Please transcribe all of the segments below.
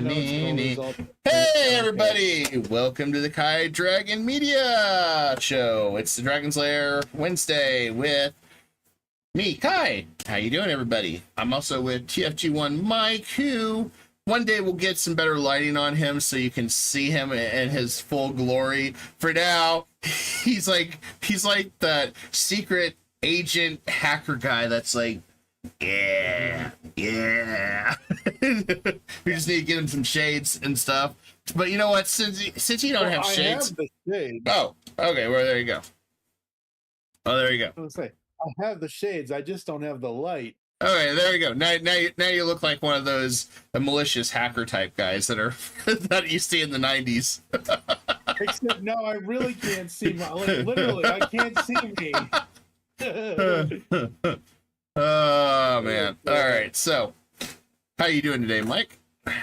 Hey everybody! Welcome to the Kai Dragon Media Show. It's the Dragon's Lair Wednesday with me, Kai. How you doing, everybody? I'm also with TFG1 Mike, who one day we'll get some better lighting on him so you can see him in his full glory. For now, he's like that secret agent hacker guy that's like, yeah. We just need to get him some shades and stuff. But you know what? Since you don't have shades. I have the shades. Oh, okay. Well, there you go. There you go. I was gonna say, I have the shades. I just don't have the light. Okay, there you go. Now you look like one of those malicious hacker type guys that are that you see in the 90s. Except now I really can't see literally, I can't see me. Oh man. All right. So, how you doing today, Mike? I'm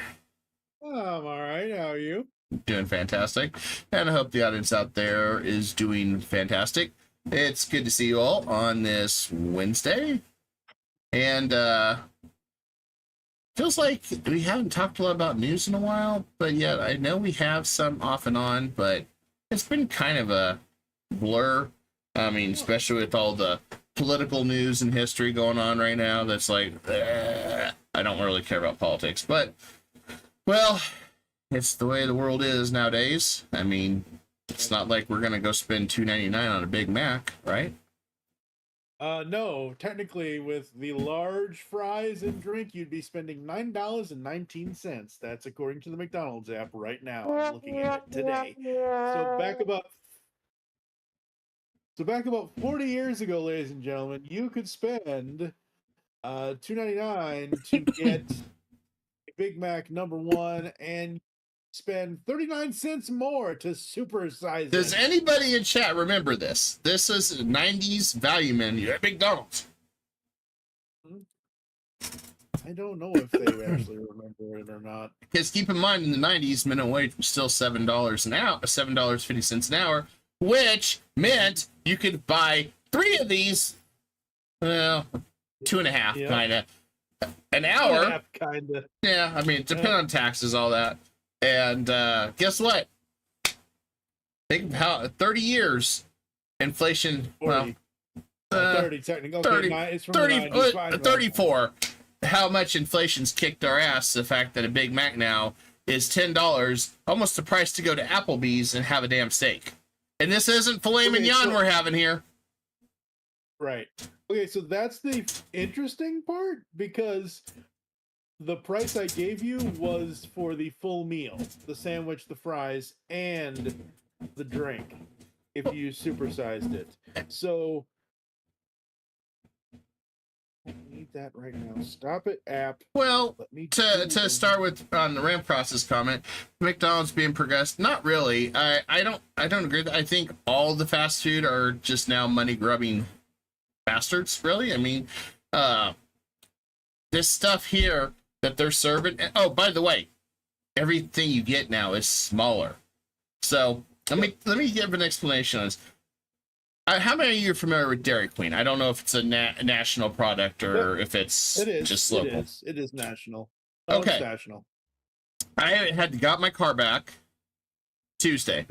all right. How are you? Doing fantastic. And I hope the audience out there is doing fantastic. It's good to see you all on this Wednesday. And feels like we haven't talked a lot about news in a while, but yet I know we have some off and on, but it's been kind of a blur. I mean, especially with all the political news and history going on right now, that's like, I don't really care about politics, but well, it's the way the world is nowadays. I mean, it's not like we're gonna go spend $2.99 on a Big Mac, right? No, technically with the large fries and drink, you'd be spending $9.19. That's according to the McDonald's app right now. I'm looking at it today. So back about 40 years ago, ladies and gentlemen, you could spend $2.99 to get a Big Mac #1 and spend 39 cents more to supersize it. Does anybody in chat remember this? This is a 90s value menu at McDonald's. I don't know if they actually remember it or not. Because keep in mind, in the 90s, minimum wage was still $7 an hour, $7.50 an hour, which meant you could buy 3 of these, well, 2.5, kind of, an hour. Kind of. Yeah, I mean, depending on taxes, all that. And guess what? Think how 30 years, inflation. 40. Well, 30 technically. Okay, 30, it's from 30 the 90s, 34. How much inflation's kicked our ass? The fact that a Big Mac now is $10, almost the price to go to Applebee's and have a damn steak. And this isn't filet mignon we're having here. Right. Okay, so that's the interesting part, because the price I gave you was for the full meal, the sandwich, the fries, and the drink, if you supersized it. So I need that right now. Stop it, app. Well, to start with on the ramp process comment, McDonald's being progressed, not really. I don't agree. I think all the fast food are just now money grubbing bastards, really. I mean, this stuff here that they're serving. Oh, by the way, everything you get now is smaller. So let me give an explanation on this. How many of you are familiar with Dairy Queen? I don't know if it's a national product or if it's just local. It is national. Okay. It's national. I had got my car back Tuesday,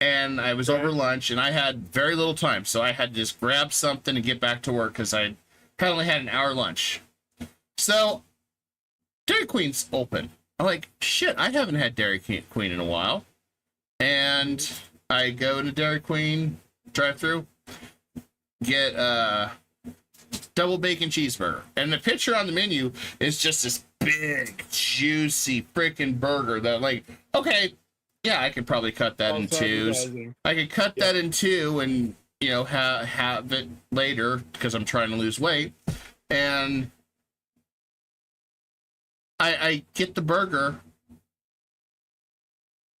and I was over lunch, and I had very little time, so I had to just grab something and get back to work because I only had an hour lunch. So Dairy Queen's open. I'm like, shit, I haven't had Dairy Queen in a while. And I go to Dairy Queen drive-through, get a double bacon cheeseburger. And the picture on the menu is just this big, juicy freaking burger that, like, okay, yeah, I could probably cut that in twos. I could cut that in two and, you know, have it later because I'm trying to lose weight. And I get the burger,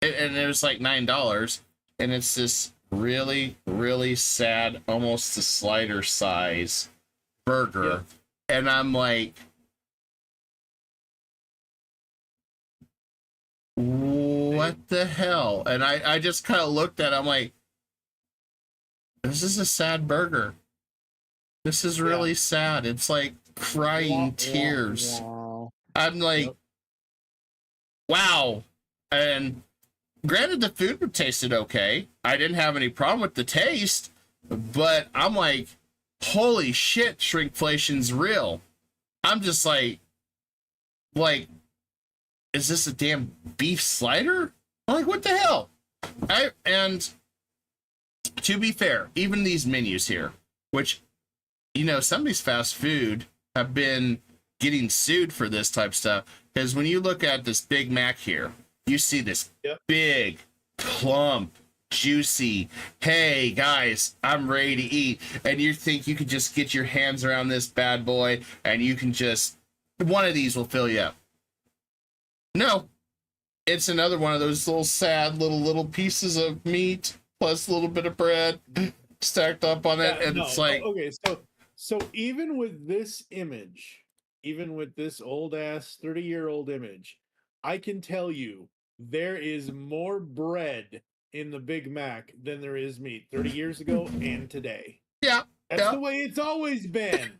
and it was like $9, and it's this really, really sad, almost a slider size burger. Yeah. And I'm like, what the hell? And I just kind of looked at it, I'm like, this is a sad burger. This is really sad. It's like crying tears. I'm like, wow. And granted, the food tasted okay. I didn't have any problem with the taste, but I'm like, holy shit, shrinkflation's real. I'm just like, is this a damn beef slider? I'm like, what the hell? And to be fair, even these menus here, which, you know, some of these fast food have been getting sued for this type of stuff. Because when you look at this Big Mac here, you see this big, plump, juicy, hey guys, I'm ready to eat. And you think you could just get your hands around this bad boy and you can just, one of these will fill you up. No, it's another one of those little sad little pieces of meat plus a little bit of bread stacked up on it. And it's like, okay, so even with this image, even with this old ass 30-year-old image, I can tell you there is more bread in the Big Mac than there is meat 30 years ago and today. Yeah. That's the way it's always been.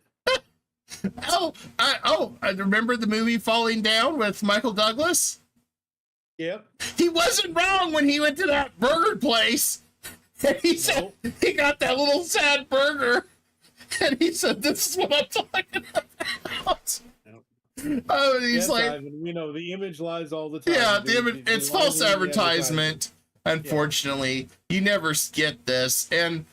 I remember the movie Falling Down with Michael Douglas. Yep. He wasn't wrong when he went to that burger place. And he said he got that little sad burger. And he said, this is what I'm talking about. Oh, and he's like, Ivan, you know, the image lies all the time. Yeah, the image, it's false advertisement. Unfortunately, you never get this. And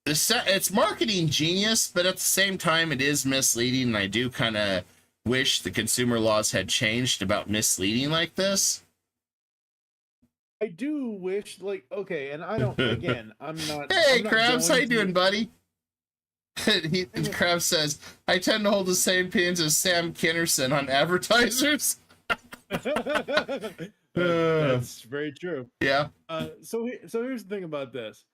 it's marketing genius, but at the same time, it is misleading. And I do kind of wish the consumer laws had changed about misleading like this. I do wish, like, okay, and I don't, again, I'm not. Hey, Krabs, how you doing, buddy? Krabs says, I tend to hold the same opinions as Sam Kinnerson on advertisers. That's very true. Yeah. So here's the thing about this.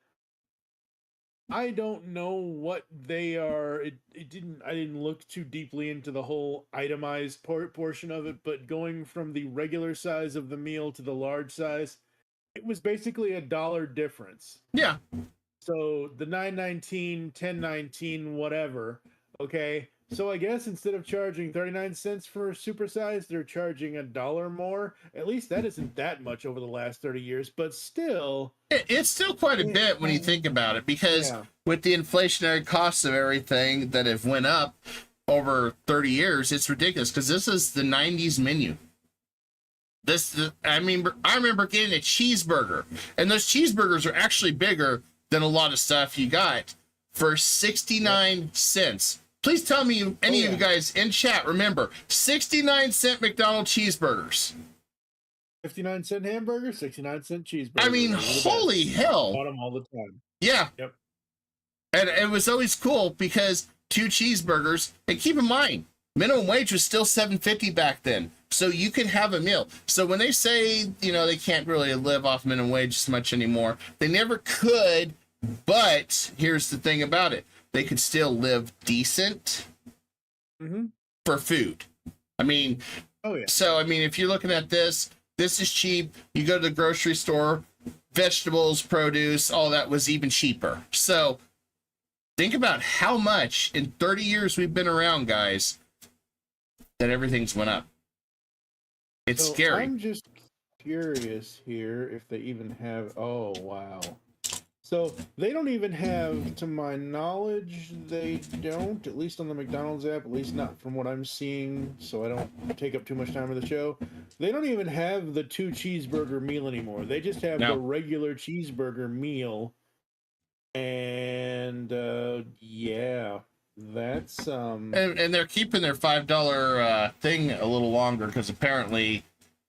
I don't know what they are. I didn't look too deeply into the whole itemized portion of it, but going from the regular size of the meal to the large size, it was basically $1 difference. Yeah. So the $9.19, $10.19, whatever. Okay. So I guess instead of charging 39 cents for supersize, they're charging $1 more. At least that isn't that much over the last 30 years, but still. It's still quite a bit when you think about it, because with the inflationary costs of everything that have went up over 30 years, it's ridiculous, because this is the 90s menu. I remember getting a cheeseburger, and those cheeseburgers are actually bigger than a lot of stuff you got for 69 cents. Please tell me any of you guys in chat remember 69-cent McDonald's cheeseburgers. 59-cent hamburger, 69-cent cheeseburger. I mean, holy hell. Bought them all the time. Yeah. Yep. And it was always cool because 2 cheeseburgers, and keep in mind, minimum wage was still $7.50 back then. So you could have a meal. So when they say, you know, they can't really live off minimum wage as much anymore, they never could. But here's the thing about it. They could still live decent for food. I mean, so, I mean, if you're looking at this is cheap. You go to the grocery store, vegetables, produce, all that was even cheaper. So think about how much in 30 years we've been around, guys, that everything's went up. It's scary. I'm just curious here if they even have, oh, wow. So they don't even have, to my knowledge, they don't, at least on the McDonald's app, at least not from what I'm seeing, so I don't take up too much time of the show. They don't even have the 2 cheeseburger meal anymore. They just have the regular cheeseburger meal. And, yeah, that's... And they're keeping their $5 thing a little longer, because apparently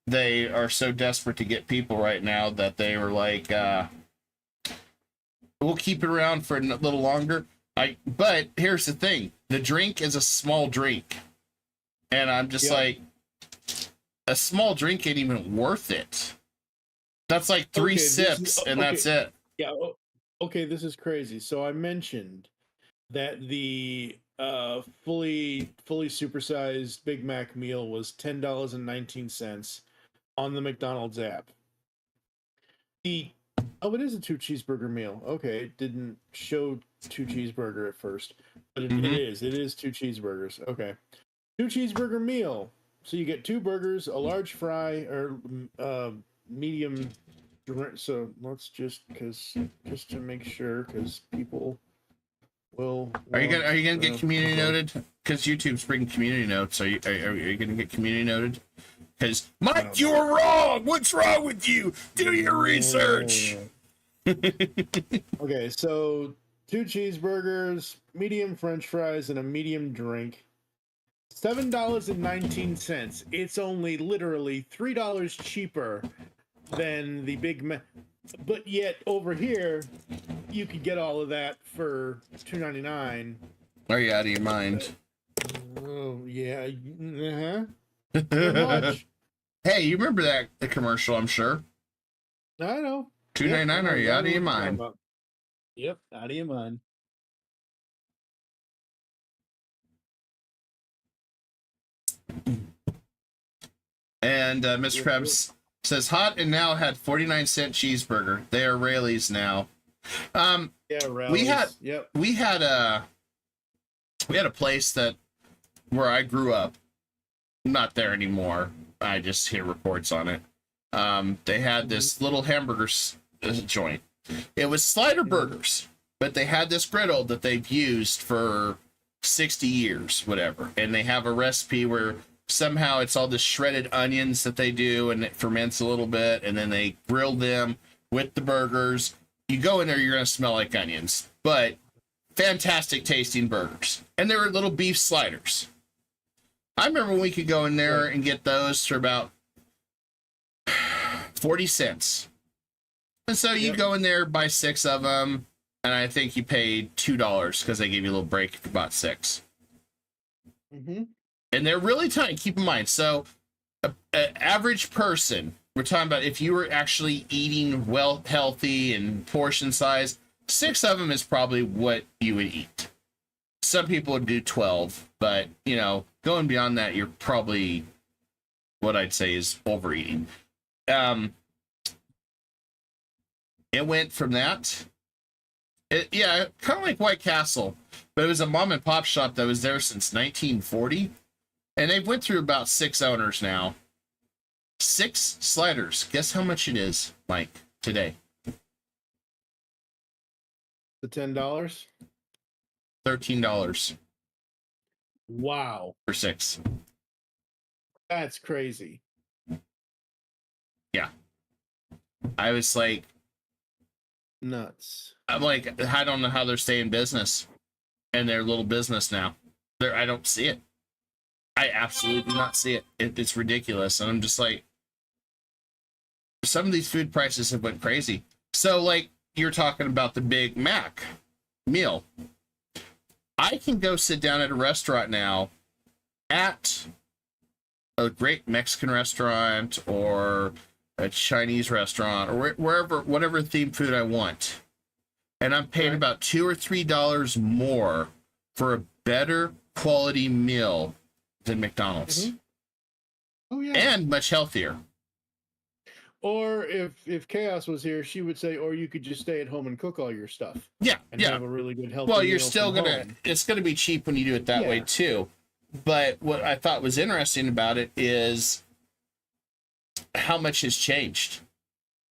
they are so desperate to get people right now that they were like... we'll keep it around for a little longer. But here's the thing. The drink is a small drink. And I'm just like, a small drink ain't even worth it. That's like 3 sips, and that's it. Yeah. Okay, this is crazy. So I mentioned that the fully supersized Big Mac meal was $10.19 on the McDonald's app. Oh, it is a 2 cheeseburger meal. Okay, it didn't show 2 cheeseburger at first, but it is 2 cheeseburgers. Okay, 2 cheeseburger meal, So you get 2 burgers, a large fry, or medium. So let's just to make sure, because people will. Are you gonna get community noted? Because YouTube's bringing community notes. Are you gonna get community noted? Because Mike, you were wrong. What's wrong with you? Do your research. Okay, so 2 cheeseburgers, medium French fries, and a medium drink. $7.19. It's only literally $3 cheaper than the Big Mac. But yet over here, you could get all of that for $2.99. Are you out of your mind? Oh yeah. Much. Hey, you remember the commercial? I'm sure. I know. $2.99. Are you out of your mind? Yep, out of your mind. And Mr. Krebs says hot and now had 49-cent cheeseburger. They are Rayleigh's now. Yeah, Rallies. we had a place that where I grew up. Not there anymore. I just hear reports on it. They had this little hamburger joint. It was slider burgers, but they had this griddle that they've used for 60 years, whatever. And they have a recipe where somehow it's all the shredded onions that they do, and it ferments a little bit, and then they grill them with the burgers. You go in there, you're going to smell like onions, but fantastic tasting burgers. And they were little beef sliders. I remember we could go in there and get those for about 40 cents. And so you go in there, buy 6 of them, and I think you paid $2 because they gave you a little break if you bought 6. Mm-hmm. And they're really tiny. Keep in mind, so an average person, we're talking about if you were actually eating well, healthy, and portion size, 6 of them is probably what you would eat. Some people would do 12, but, going beyond that, you're probably, what I'd say is overeating. It went from that. Kind of like White Castle, but it was a mom and pop shop that was there since 1940. And they've went through about 6 owners now. 6 sliders. Guess how much it is, Mike, today? The $10? $13. Wow. For 6. That's crazy. Yeah. I was like... nuts. I'm like, I don't know how they're staying in business. And they're a little business now. I don't see it. I absolutely do not see it. It's ridiculous. And I'm just like, some of these food prices have went crazy. So, like, you're talking about the Big Mac meal. I can go sit down at a restaurant now at a great Mexican restaurant or a Chinese restaurant or whatever themed food I want. And I'm paying about $2 or $3 more for a better quality meal than McDonald's. Mm-hmm. Oh yeah. And much healthier. Or if Chaos was here, she would say, or you could just stay at home and cook all your stuff. Yeah. And have a really good healthy Well, you're meal still from gonna home. it's gonna be cheap when you do it that way too. But what I thought was interesting about it is how much has changed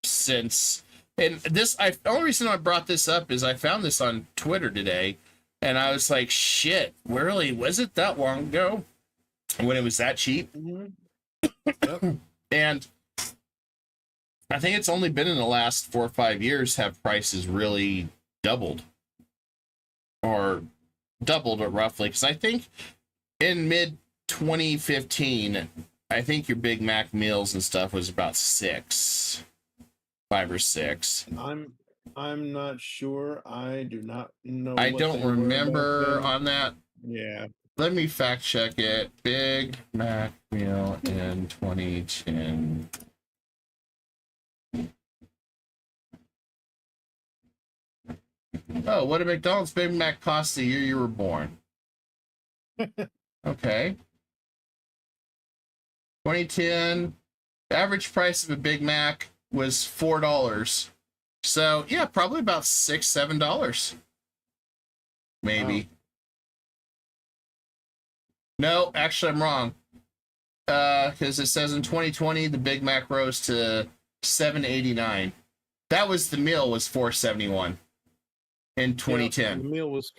since. And the only reason I brought this up is I found this on Twitter today, and I was like, shit, really, was it that long ago when it was that cheap? Mm-hmm. Yep. And I think it's only been in the last 4 or 5 years have prices really doubled or roughly. Because I think in mid 2015, I think your Big Mac meals and stuff was about 5 or 6. I'm not sure. I do not know. I don't remember on that. Yeah. Let me fact check it. Big Mac meal in 2010. Oh, what did McDonald's Big Mac cost the year you were born? Okay. 2010. The average price of a Big Mac was $4. So yeah, probably about $6-7. Maybe. Wow. No, actually I'm wrong. because it says in 2020 the Big Mac rose to $7.89. That was the meal was $4.71 in 2010. The meal was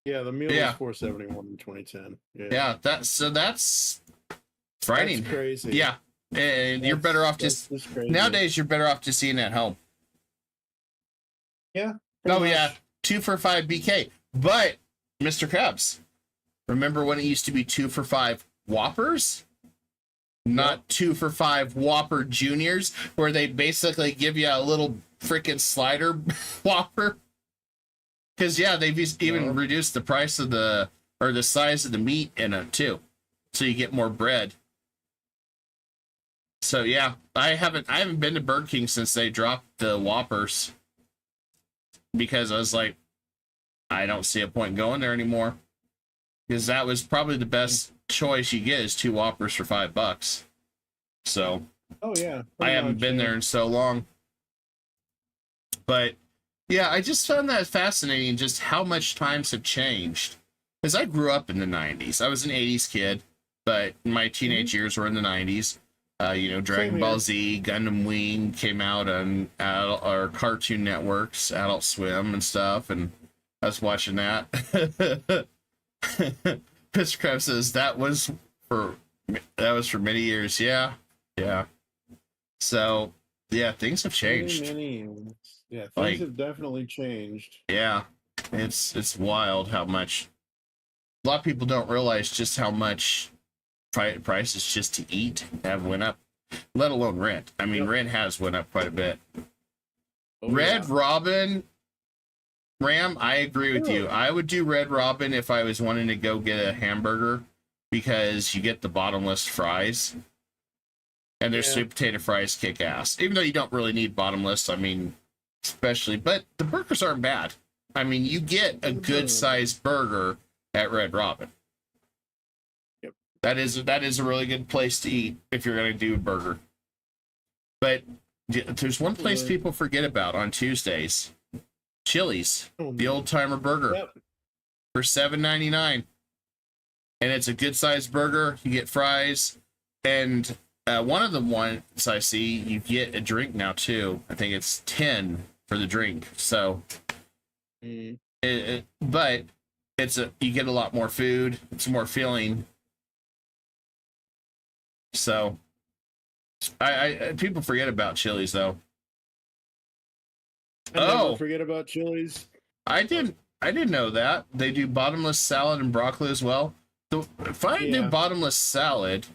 was $4.71 in 2010. Yeah, that's frightening. That's crazy. Yeah, and you're better off just nowadays. You're better off just eating at home. Yeah. Oh yeah, 2 for $5 BK. But Mr. Krabs, remember when it used to be 2 for $5 Whoppers? Not 2 for $5 Whopper Juniors, where they basically give you a little freaking slider Whopper. Because yeah, they've even reduced the price of the size of the meat in it too, so you get more bread. So yeah, I haven't been to Burger King since they dropped the Whoppers, because I was like, I don't see a point going there anymore, because that was probably the best choice you get is 2 Whoppers for $5. So I haven't been there in so long, but yeah, I just found that fascinating, just how much times have changed. Because I grew up in the 90s. I was an 80s kid, but my teenage years were in the 90s. Dragon Ball Z, Gundam Wing came out on our Cartoon Networks, Adult Swim and stuff, and I was watching that. Mr. Krabs says that was for many years. Yeah. So yeah, things have changed. Yeah, things have definitely changed. Yeah, it's wild how much. A lot of people don't realize just how much prices just to eat have went up, let alone rent. I mean, rent has went up quite a bit. Red Robin, Ram, I agree with you. I would do Red Robin if I was wanting to go get a hamburger, because you get the bottomless fries, and their sweet potato fries kick ass. Even though you don't really need bottomless, I mean, especially, but the burgers aren't bad. I mean, you get a good sized burger at Red Robin. Yep. That is a really good place to eat if you're going to do a burger. But there's one place people forget about on Tuesdays. Chili's, the old timer burger for $7.99. And it's a good sized burger. You get fries, and one of the ones I see, you get a drink now too. I think it's 10 for the drink. So, but you get a lot more food. It's more filling. So, I people forget about Chili's though. Forget about Chili's. I didn't know that they do bottomless salad and broccoli as well. So if I do bottomless salad.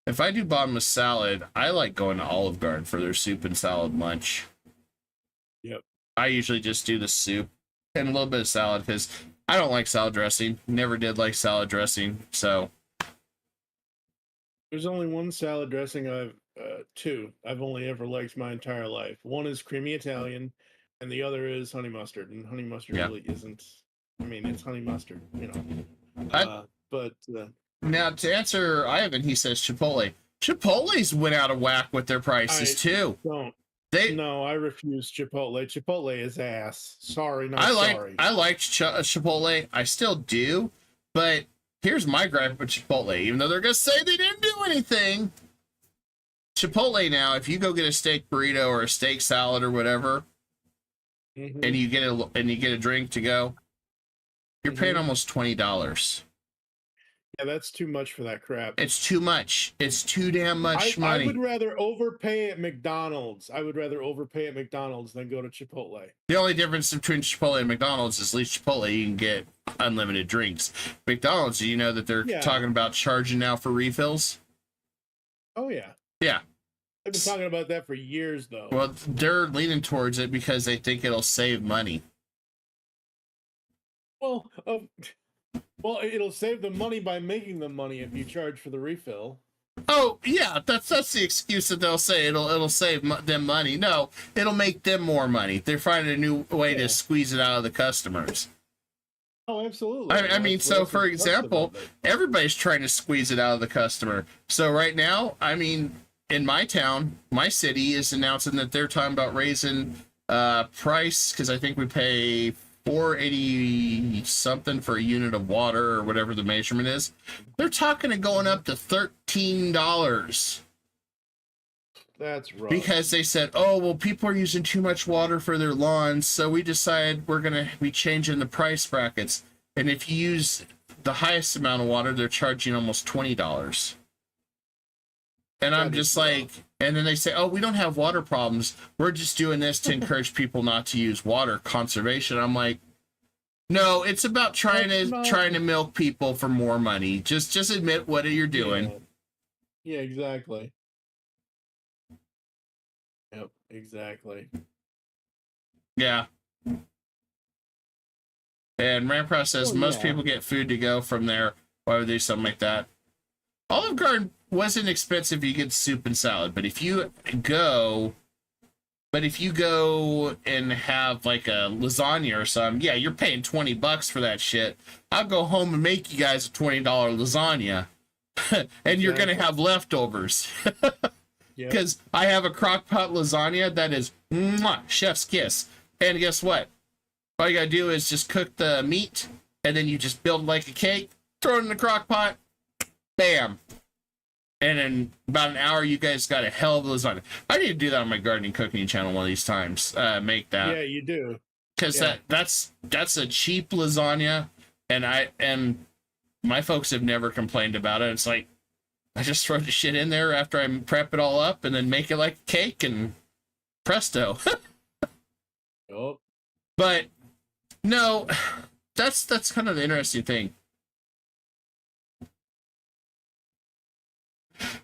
If I do bottomless salad, I like going to Olive Garden for their soup and salad lunch. Yep. I usually just do the soup and a little bit of salad, because I don't like salad dressing. Never did like salad dressing. So there's only one salad dressing two I've only ever liked my entire life. One is creamy Italian, and the other is honey mustard. And honey mustard really isn't. I mean, it's honey mustard, Now, to answer Ivan, he says Chipotle. Chipotle's went out of whack with their prices too. No, I refuse Chipotle. Chipotle is ass. Sorry, sorry. I liked Chipotle. I still do, but here's my gripe with Chipotle. Even though they're gonna say they didn't do anything, Chipotle now, if you go get a steak burrito or a steak salad or whatever, and you get a drink to go, you're paying almost $20. Yeah, that's too much for that crap. It's too much. It's too damn much money. I would rather overpay at McDonald's. than go to Chipotle. The only difference between Chipotle and McDonald's is at least Chipotle, you can get unlimited drinks. McDonald's, you know that they're talking about charging now for refills? Oh, yeah. Yeah. They've been talking about that for years, though. Well, they're leaning towards it because they think it'll save money. Well, it'll save the money by making the money if you charge for the refill. Oh yeah, that's the excuse that they'll say it'll save them money. No, it'll make them more money. They're finding a new way to squeeze it out of the customers. Oh, absolutely. I mean, so for example, everybody's trying to squeeze it out of the customer. So right now, I mean, in my town, my city is announcing that they're talking about raising price, because I think we pay 480 something for a unit of water or whatever the measurement is. They're talking of going up to $13. That's rough. Because they said, oh, well, people are using too much water for their lawns, so we decided we're going to be changing the price brackets. And if you use the highest amount of water, they're charging almost $20. And I'm just like, and then they say, oh, we don't have water problems. We're just doing this to encourage people not to use water conservation. I'm like, no, it's about trying to milk people for more money. Just admit what you're doing. Yeah, exactly. Yep, exactly. Yeah. And Rampart says most people get food to go from there. Why would they do something like that? Olive Garden wasn't expensive. You get soup and salad, but if you go and have like a lasagna or something, yeah, you're paying $20 for that shit. I'll go home and make you guys a $20 lasagna, and you're gonna have leftovers. Because I have a crock pot lasagna that is chef's kiss. And guess what? All you gotta do is just cook the meat, and then you just build like a cake, throw it in the crock pot, bam. And in about an hour, you guys got a hell of a lasagna. I need to do that on my gardening cooking channel one of these times. Make that. Yeah, you do. Because that's a cheap lasagna, and my folks have never complained about it. It's like, I just throw the shit in there after I prep it all up and then make it like a cake and presto. Oh. But no, that's kind of the interesting thing.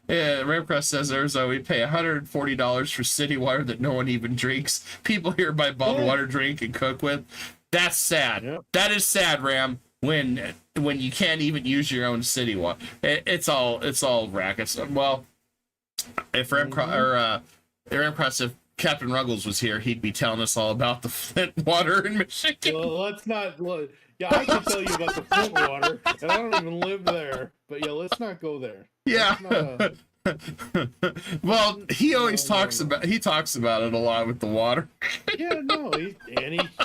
Yeah, Ramcross says we pay $140 for city water that no one even drinks. People here buy bottled water, drink, and cook with. That's sad. Yep. That is sad, Ram. When you can't even use your own city water, it's all rackets. Well, if Ramcross, if Captain Ruggles was here, he'd be telling us all about the Flint water in Michigan. Well, let's not. Yeah, I can tell you about the Flint water, and I don't even live there. But yeah, let's not go there. Yeah. Well, he always talks about it a lot with the water. Yeah, no, he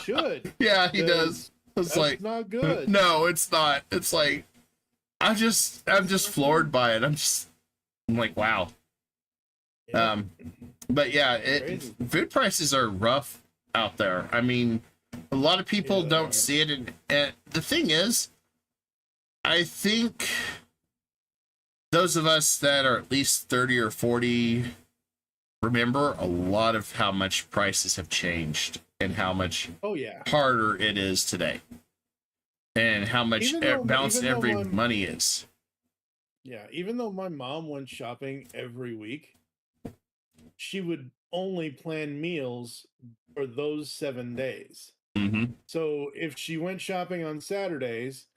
should. Yeah, he does. It's like not good. No, it's not. It's like I'm just floored by it. I'm like, wow. Yeah. But yeah, food prices are rough out there. I mean, a lot of people don't see it, and the thing is, I think those of us that are at least 30 or 40 remember a lot of how much prices have changed and how much harder it is today, and how much balanced every money is. Yeah, even though my mom went shopping every week, she would only plan meals for those 7 days. Mm-hmm. So if she went shopping on Saturdays,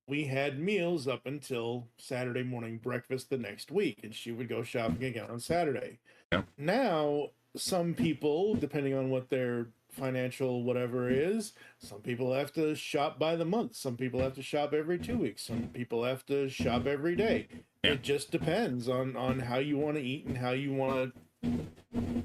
we had meals up until Saturday morning breakfast the next week, and she would go shopping again on Saturday. Yeah. Now, some people, depending on what their financial whatever is, some people have to shop by the month. Some people have to shop every 2 weeks. Some people have to shop every day. Yeah. It just depends on how you want to eat and how you want to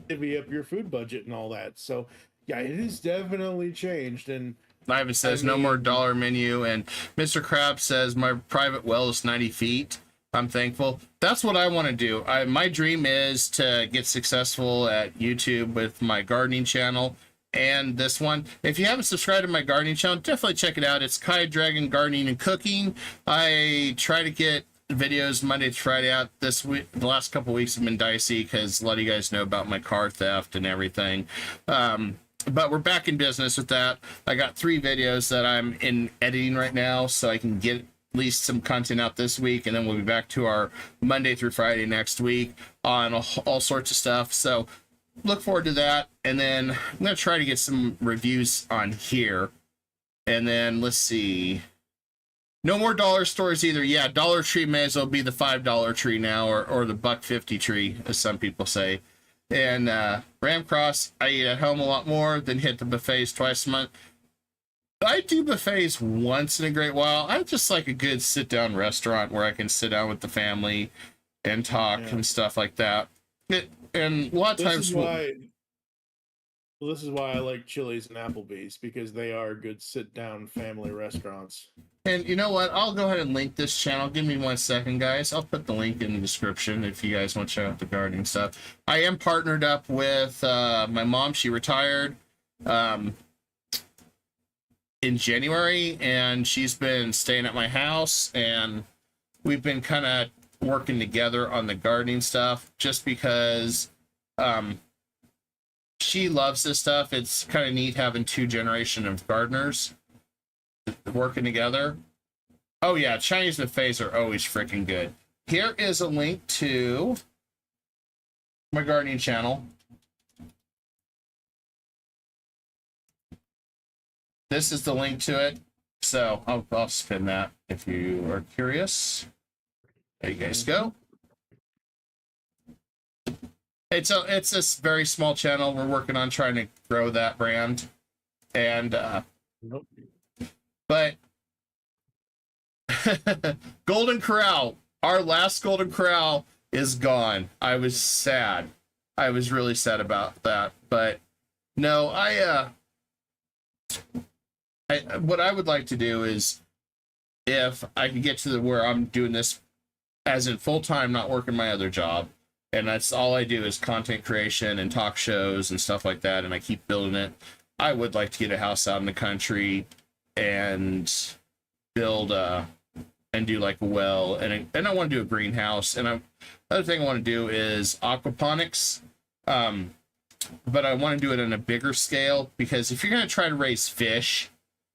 divvy up your food budget and all that. So, yeah, it has definitely changed. And Ivan says no more dollar menu, and Mr. Crab says my private well is 90 feet. I'm thankful. That's what I want to do. My dream is to get successful at YouTube with my gardening channel and this one. If you haven't subscribed to my gardening channel, definitely check it out. It's Kai Dragon Gardening and Cooking. I try to get videos Monday to Friday out. This week, the last couple weeks have been dicey because a lot of you guys know about my car theft and everything. But we're back in business with that. I got 3 videos that I'm in editing right now, so I can get at least some content out this week, and then we'll be back to our Monday through Friday next week on all sorts of stuff. So look forward to that. And then I'm going to try to get some reviews on here. And then let's see. No more dollar stores either. Yeah, Dollar Tree may as well be the $5 tree now, or the $1.50 tree, as some people say. And Ramcross, I eat at home a lot more than hit the buffets twice a month. I do buffets once in a great while. I just like a good sit-down restaurant where I can sit down with the family and talk and stuff like that. And a lot of times, Well, this is why I like Chili's and Applebee's, because they are good sit-down family restaurants. And you know what? I'll go ahead and link this channel. Give me 1 second, guys. I'll put the link in the description if you guys want to check out the gardening stuff. I am partnered up with my mom. She retired in January, and she's been staying at my house, and we've been kind of working together on the gardening stuff just because she loves this stuff. It's kind of neat having 2 generations of gardeners working together. Oh yeah, Chinese buffets are always freaking good. Here is a link to my gardening channel. This is the link to it. So I'll spin that if you are curious. There you guys go. It's a very small channel. We're working on trying to grow that brand. And Nope. but Golden Corral, our last Golden Corral is gone. I was sad. I was really sad about that. But no, what I would like to do is, if I can get to where I'm doing this as in full time, not working my other job, and that's all I do is content creation and talk shows and stuff like that, and I keep building it. I would like to get a house out in the country and build and do like a well, and I want to do a greenhouse. And other thing I want to do is aquaponics, but I want to do it on a bigger scale, because if you're going to try to raise fish,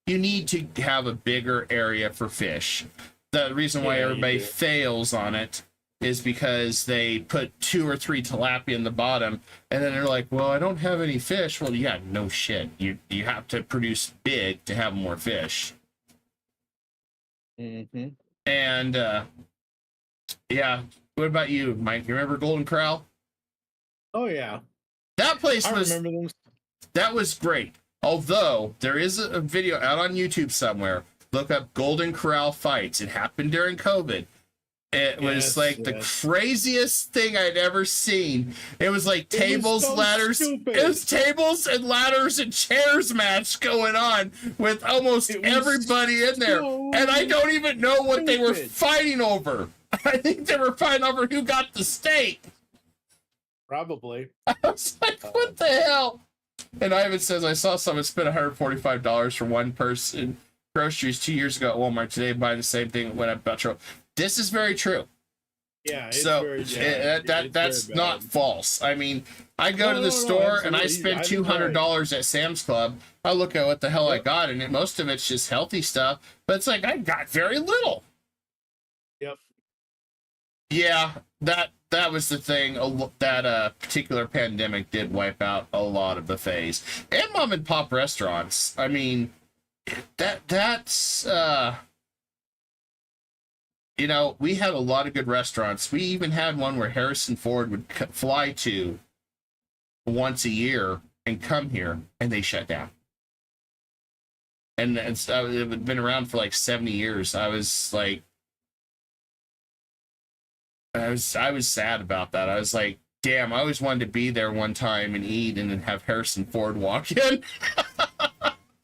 you need to have a bigger area for fish. The reason why everybody fails on it is because they put 2 or 3 tilapia in the bottom, and then they're like, well, I don't have any fish. Well, yeah, no shit. You have to produce big to have more fish. Mm-hmm. And yeah, what about you, Mike? You remember Golden Corral? Oh yeah, That place I was remember them. that was great. Although there is a video out on YouTube somewhere. Look up Golden Corral fights. It happened during COVID. It was like the craziest thing I'd ever seen. It was like tables, ladders. Stupid. It was tables and ladders and chairs match going on with almost everybody in there. And I don't even know what they were fighting over. I think they were fighting over who got the steak. Probably. I was like, what the hell? And Ivan says, I saw someone spend $145 for one person groceries 2 years ago at Walmart. Today, buying the same thing went up about. This is very true. Yeah, it's so very, that's not false. I mean, I go to the store and I spend $200 at Sam's Club. I look at what the hell I got, and most of it's just healthy stuff. But it's like I got very little. Yep. Yeah, that was the thing. That particular pandemic did wipe out a lot of buffets and mom and pop restaurants. I mean, that's you know, we had a lot of good restaurants. We even had one where Harrison Ford would fly to once a year and come here, and they shut down. And it had been around for like 70 years. I was like, I was sad about that. I was like, damn, I always wanted to be there one time and eat and then have Harrison Ford walk in.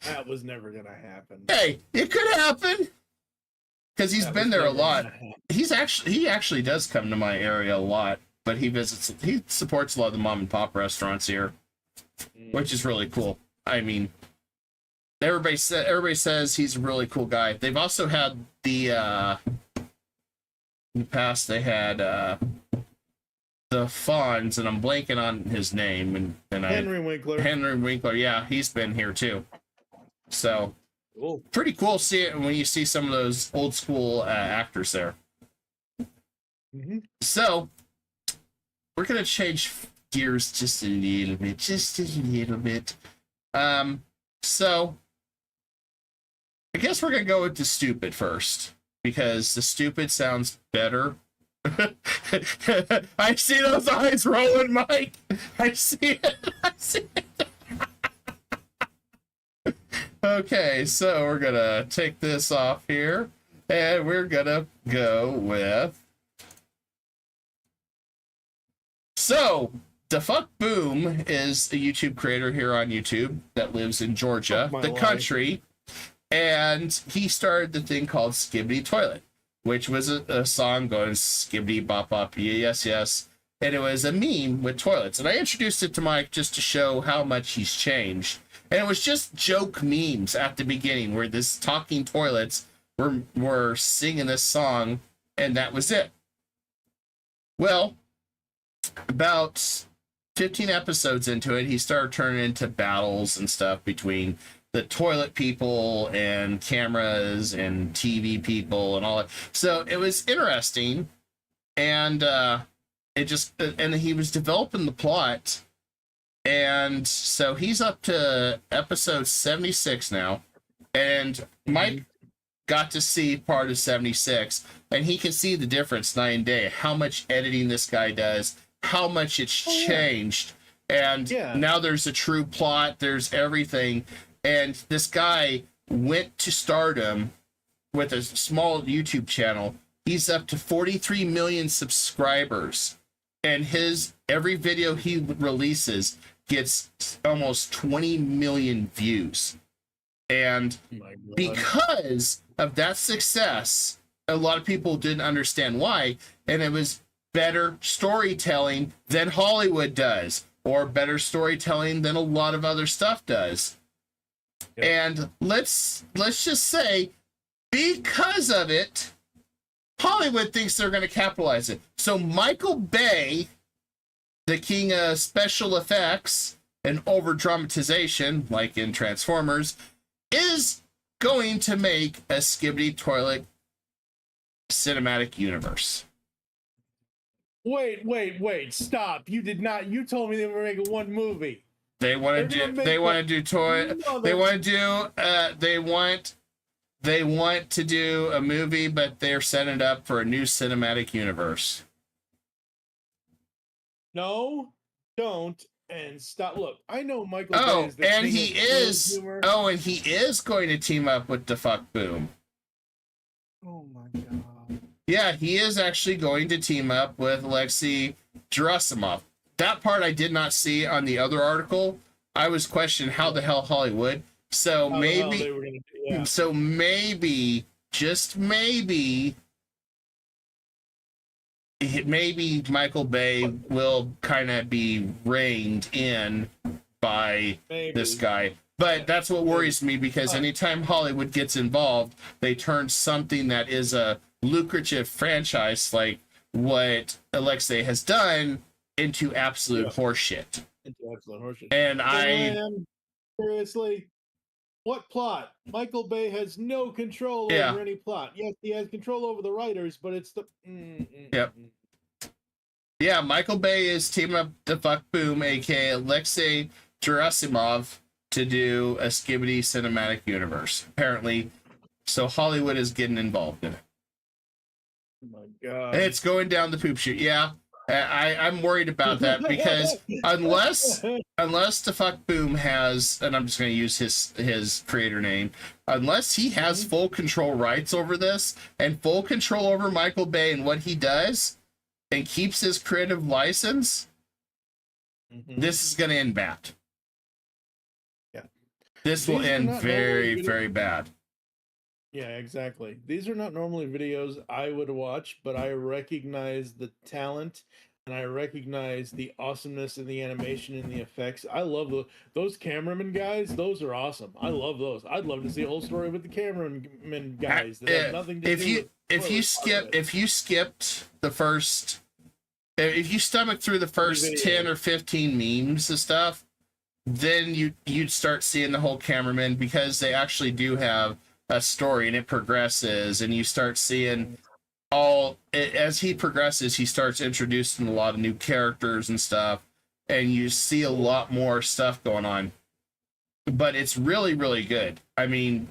That was never gonna happen. Hey, it could happen. Because he's been there a lot. He actually does come to my area a lot, but he supports a lot of the mom and pop restaurants here, which is really cool. I mean, everybody says he's a really cool guy. They've also had in the past they had the Fonz, and I'm blanking on his name, and Henry Winkler. Yeah, he's been here too. So. Cool. Pretty cool see it when you see some of those old school actors there. Mm-hmm. So we're gonna change gears just a little bit. So I guess we're gonna go with the stupid first, because the stupid sounds better. I see those eyes rolling, Mike. I see it. Okay, so we're gonna take this off here, and we're gonna go with. So, The Fuck Boom is a YouTube creator here on YouTube that lives in Georgia, the country, and he started the thing called Skibidi Toilet, which was a song going skibbity bop bop, yes, yes. And it was a meme with toilets. And I introduced it to Mike just to show how much he's changed. And it was just joke memes at the beginning where this talking toilets were singing this song, and that was it. Well, about 15 episodes into it, he started turning into battles and stuff between the toilet people and cameras and TV people and all that. So it was interesting, and and he was developing the plot, and so he's up to episode 76 now, and Mike got to see part of 76, and he can see the difference night and day, how much editing this guy does, how much it's changed, and now there's a true plot, there's everything. And this guy went to stardom with a small YouTube channel. He's up to 43 million subscribers, and every video he releases gets almost 20 million views. And because of that success, a lot of people didn't understand why, and it was better storytelling than Hollywood does, or better storytelling than a lot of other stuff does. And let's just say, because of it, Hollywood thinks they're going to capitalize it. So Michael Bay, the king of special effects and over dramatization, like in Transformers, is going to make a Skibidi Toilet cinematic universe. Wait, stop. You did not. You told me they were making one movie. They want to do a movie, but they're setting it up for a new cinematic universe. No, don't, and stop. Look, I know Michael. Oh, and he is. Oh, and he is going to team up with the Fuck Boom. Oh my god. Yeah, he is actually going to team up with Alexei Gerasimov. That part I did not see on the other article. I was questioning how the hell Hollywood. So maybe, just maybe Michael Bay will kind of be reined in by this guy. But that's what worries me, because anytime Hollywood gets involved, they turn something that is a lucrative franchise like what Alexei has done into absolute horseshit. And seriously, what plot? Michael Bay has no control over any plot. Yes, he has control over the writers, but it's the Yeah, Michael Bay is teaming up the Fuck Boom, aka Alexei Gerasimov, to do a Skibidi cinematic universe. Apparently, so Hollywood is getting involved in it. Oh my god. It's going down the poop chute. Yeah. I'm worried about that, because unless the Fuck Boom has, and I'm just going to use his creator name, unless he has full control rights over this and full control over Michael Bay and what he does and keeps his creative license, this is going to end bad. Yeah. This will end very, very bad. Yeah, exactly. These are not normally videos I would watch, but I recognize the talent and I recognize the awesomeness of the animation and the effects. I love those cameraman guys. Those are awesome. I love those. I'd love to see a whole story with the cameraman guys that have nothing to do with if you stomach through the first 10 or 15 memes and stuff, then you'd start seeing the whole cameraman, because they actually do have a story and it progresses, and you start seeing as he progresses, he starts introducing a lot of new characters and stuff, and you see a lot more stuff going on. But it's really, really good. I mean,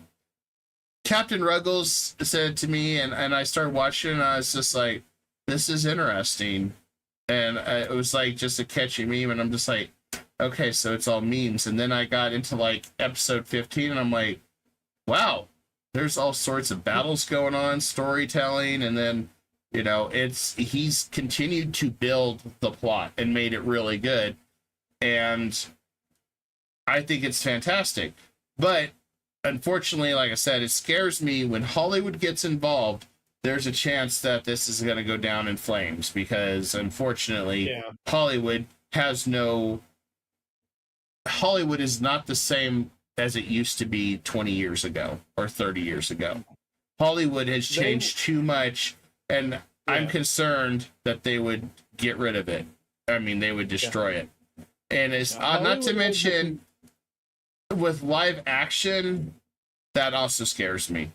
Captain Ruggles said to me, and I started watching, and I was just like, this is interesting. And it was like just a catchy meme, and I'm just like, okay, so it's all memes. And then I got into like episode 15, and I'm like, wow, there's all sorts of battles going on, storytelling, and then You know, he's continued to build the plot and made it really good. And I think it's fantastic. But unfortunately, like I said, it scares me when Hollywood gets involved. There's a chance that this is going to go down in flames because unfortunately, Hollywood is not the same as it used to be 20 years ago or 30 years ago. Hollywood has changed too much, and I'm concerned that they would get rid of it. I mean, they would destroy it. And it's not to mention with live action, that also scares me.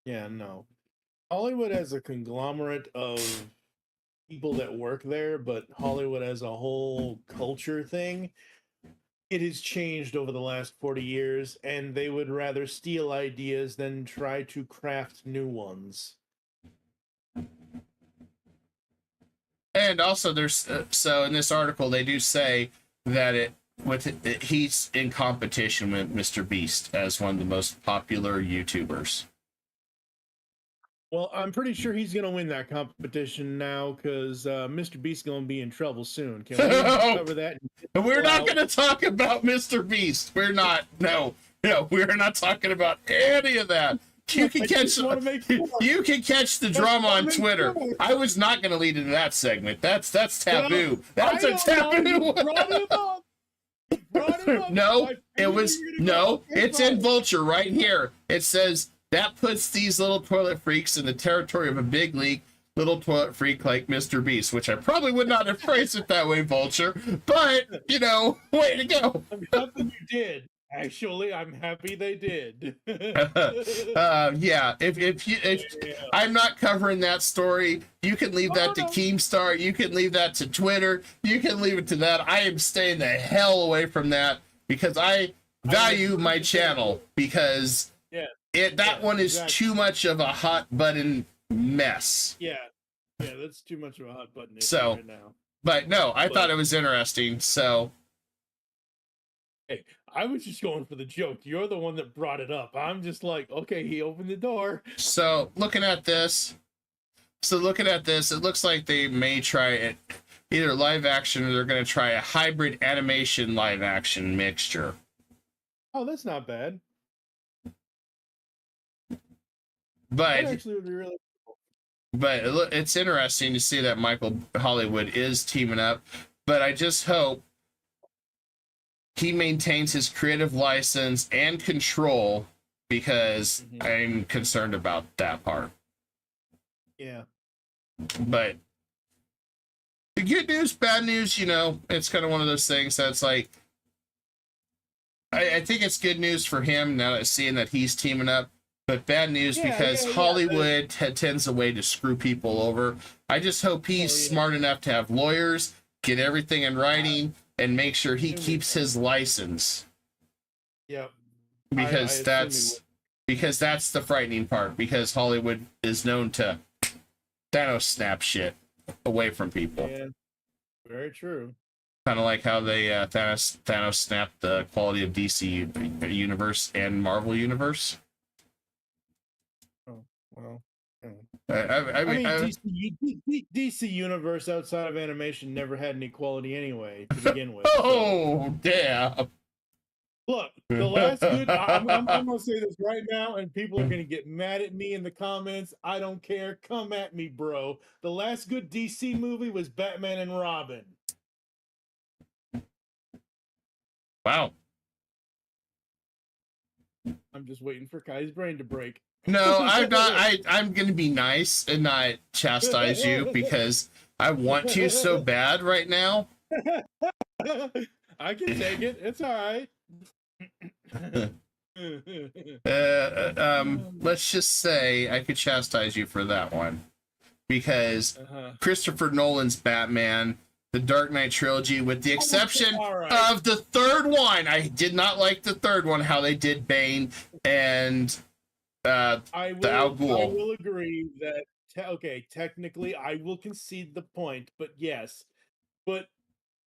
Yeah, no. Hollywood as a conglomerate of people that work there, but Hollywood as a whole culture thing, it has changed over the last 40 years, and they would rather steal ideas than try to craft new ones. And also, there's so in this article they do say that he's in competition with Mr. Beast as one of the most popular YouTubers. Well, I'm pretty sure he's going to win that competition now because Mr. Beast's going to be in trouble soon. Can we cover that? We're not going to talk about Mr. Beast. We're not. No, we're not talking about any of that. You can catch the drama on Twitter. I was not going to lead into that segment. That's taboo. That's a taboo. No, it's in Vulture right here. It says that puts these little toilet freaks in the territory of a big league little toilet freak like Mr. Beast, which I probably would not have phrased it that way, Vulture. But way to go. I'm happy you did. Actually, I'm happy they did. Yeah. If I'm not covering that story, you can leave that to Keemstar. You can leave that to Twitter. You can leave it to that. I am staying the hell away from that because I value my channel because that one is too much of a hot button mess. Yeah, that's too much of a hot button issue right now. But no, I thought it was interesting. So. Hey, I was just going for the joke. You're the one that brought it up. I'm just like, okay, he opened the door. So looking at this, it looks like they may try it either live action or they're going to try a hybrid animation live action mixture. Oh, that's not bad. But that actually would be really cool. But it's interesting to see that Michael Hollywood is teaming up. But I just hope he maintains his creative license and control because I'm concerned about that part. Yeah. But the good news, bad news, it's kind of one of those things that's like, I think it's good news for him now that seeing that he's teaming up, but bad news because Hollywood tends a way to screw people over. I just hope he's smart enough to have lawyers, get everything in writing, and make sure he keeps his license. Yep. Because that's the frightening part. Because Hollywood is known to Thanos snap shit away from people. Yeah, very true. Kind of like how they Thanos snapped the quality of DC universe and Marvel universe. Oh well. I mean, DC Universe outside of animation never had any quality anyway to begin with. Oh, damn. Look, the last good... I'm going to say this right now, and people are going to get mad at me in the comments. I don't care. Come at me, bro. The last good DC movie was Batman and Robin. Wow. I'm just waiting for Kai's brain to break. No, I'm not. I'm going to be nice and not chastise you because I want to so bad right now. I can take it. It's all right. Let's just say I could chastise you for that one because Christopher Nolan's Batman, the Dark Knight trilogy, with the exception of the third one, I did not like the third one, how they did Bane and I will agree that technically I will concede the point, but yes. But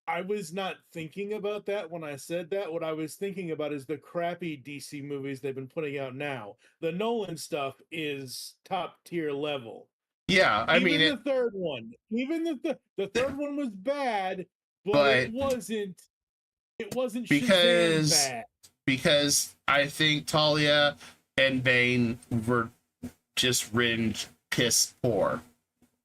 I was not thinking about that when I said that. What I was thinking about is the crappy DC movies they've been putting out now. The Nolan stuff is top tier level. Yeah, I mean the third one, even the third one was bad, but it wasn't Shazam bad. Because I think Talia and Bane were just written piss poor.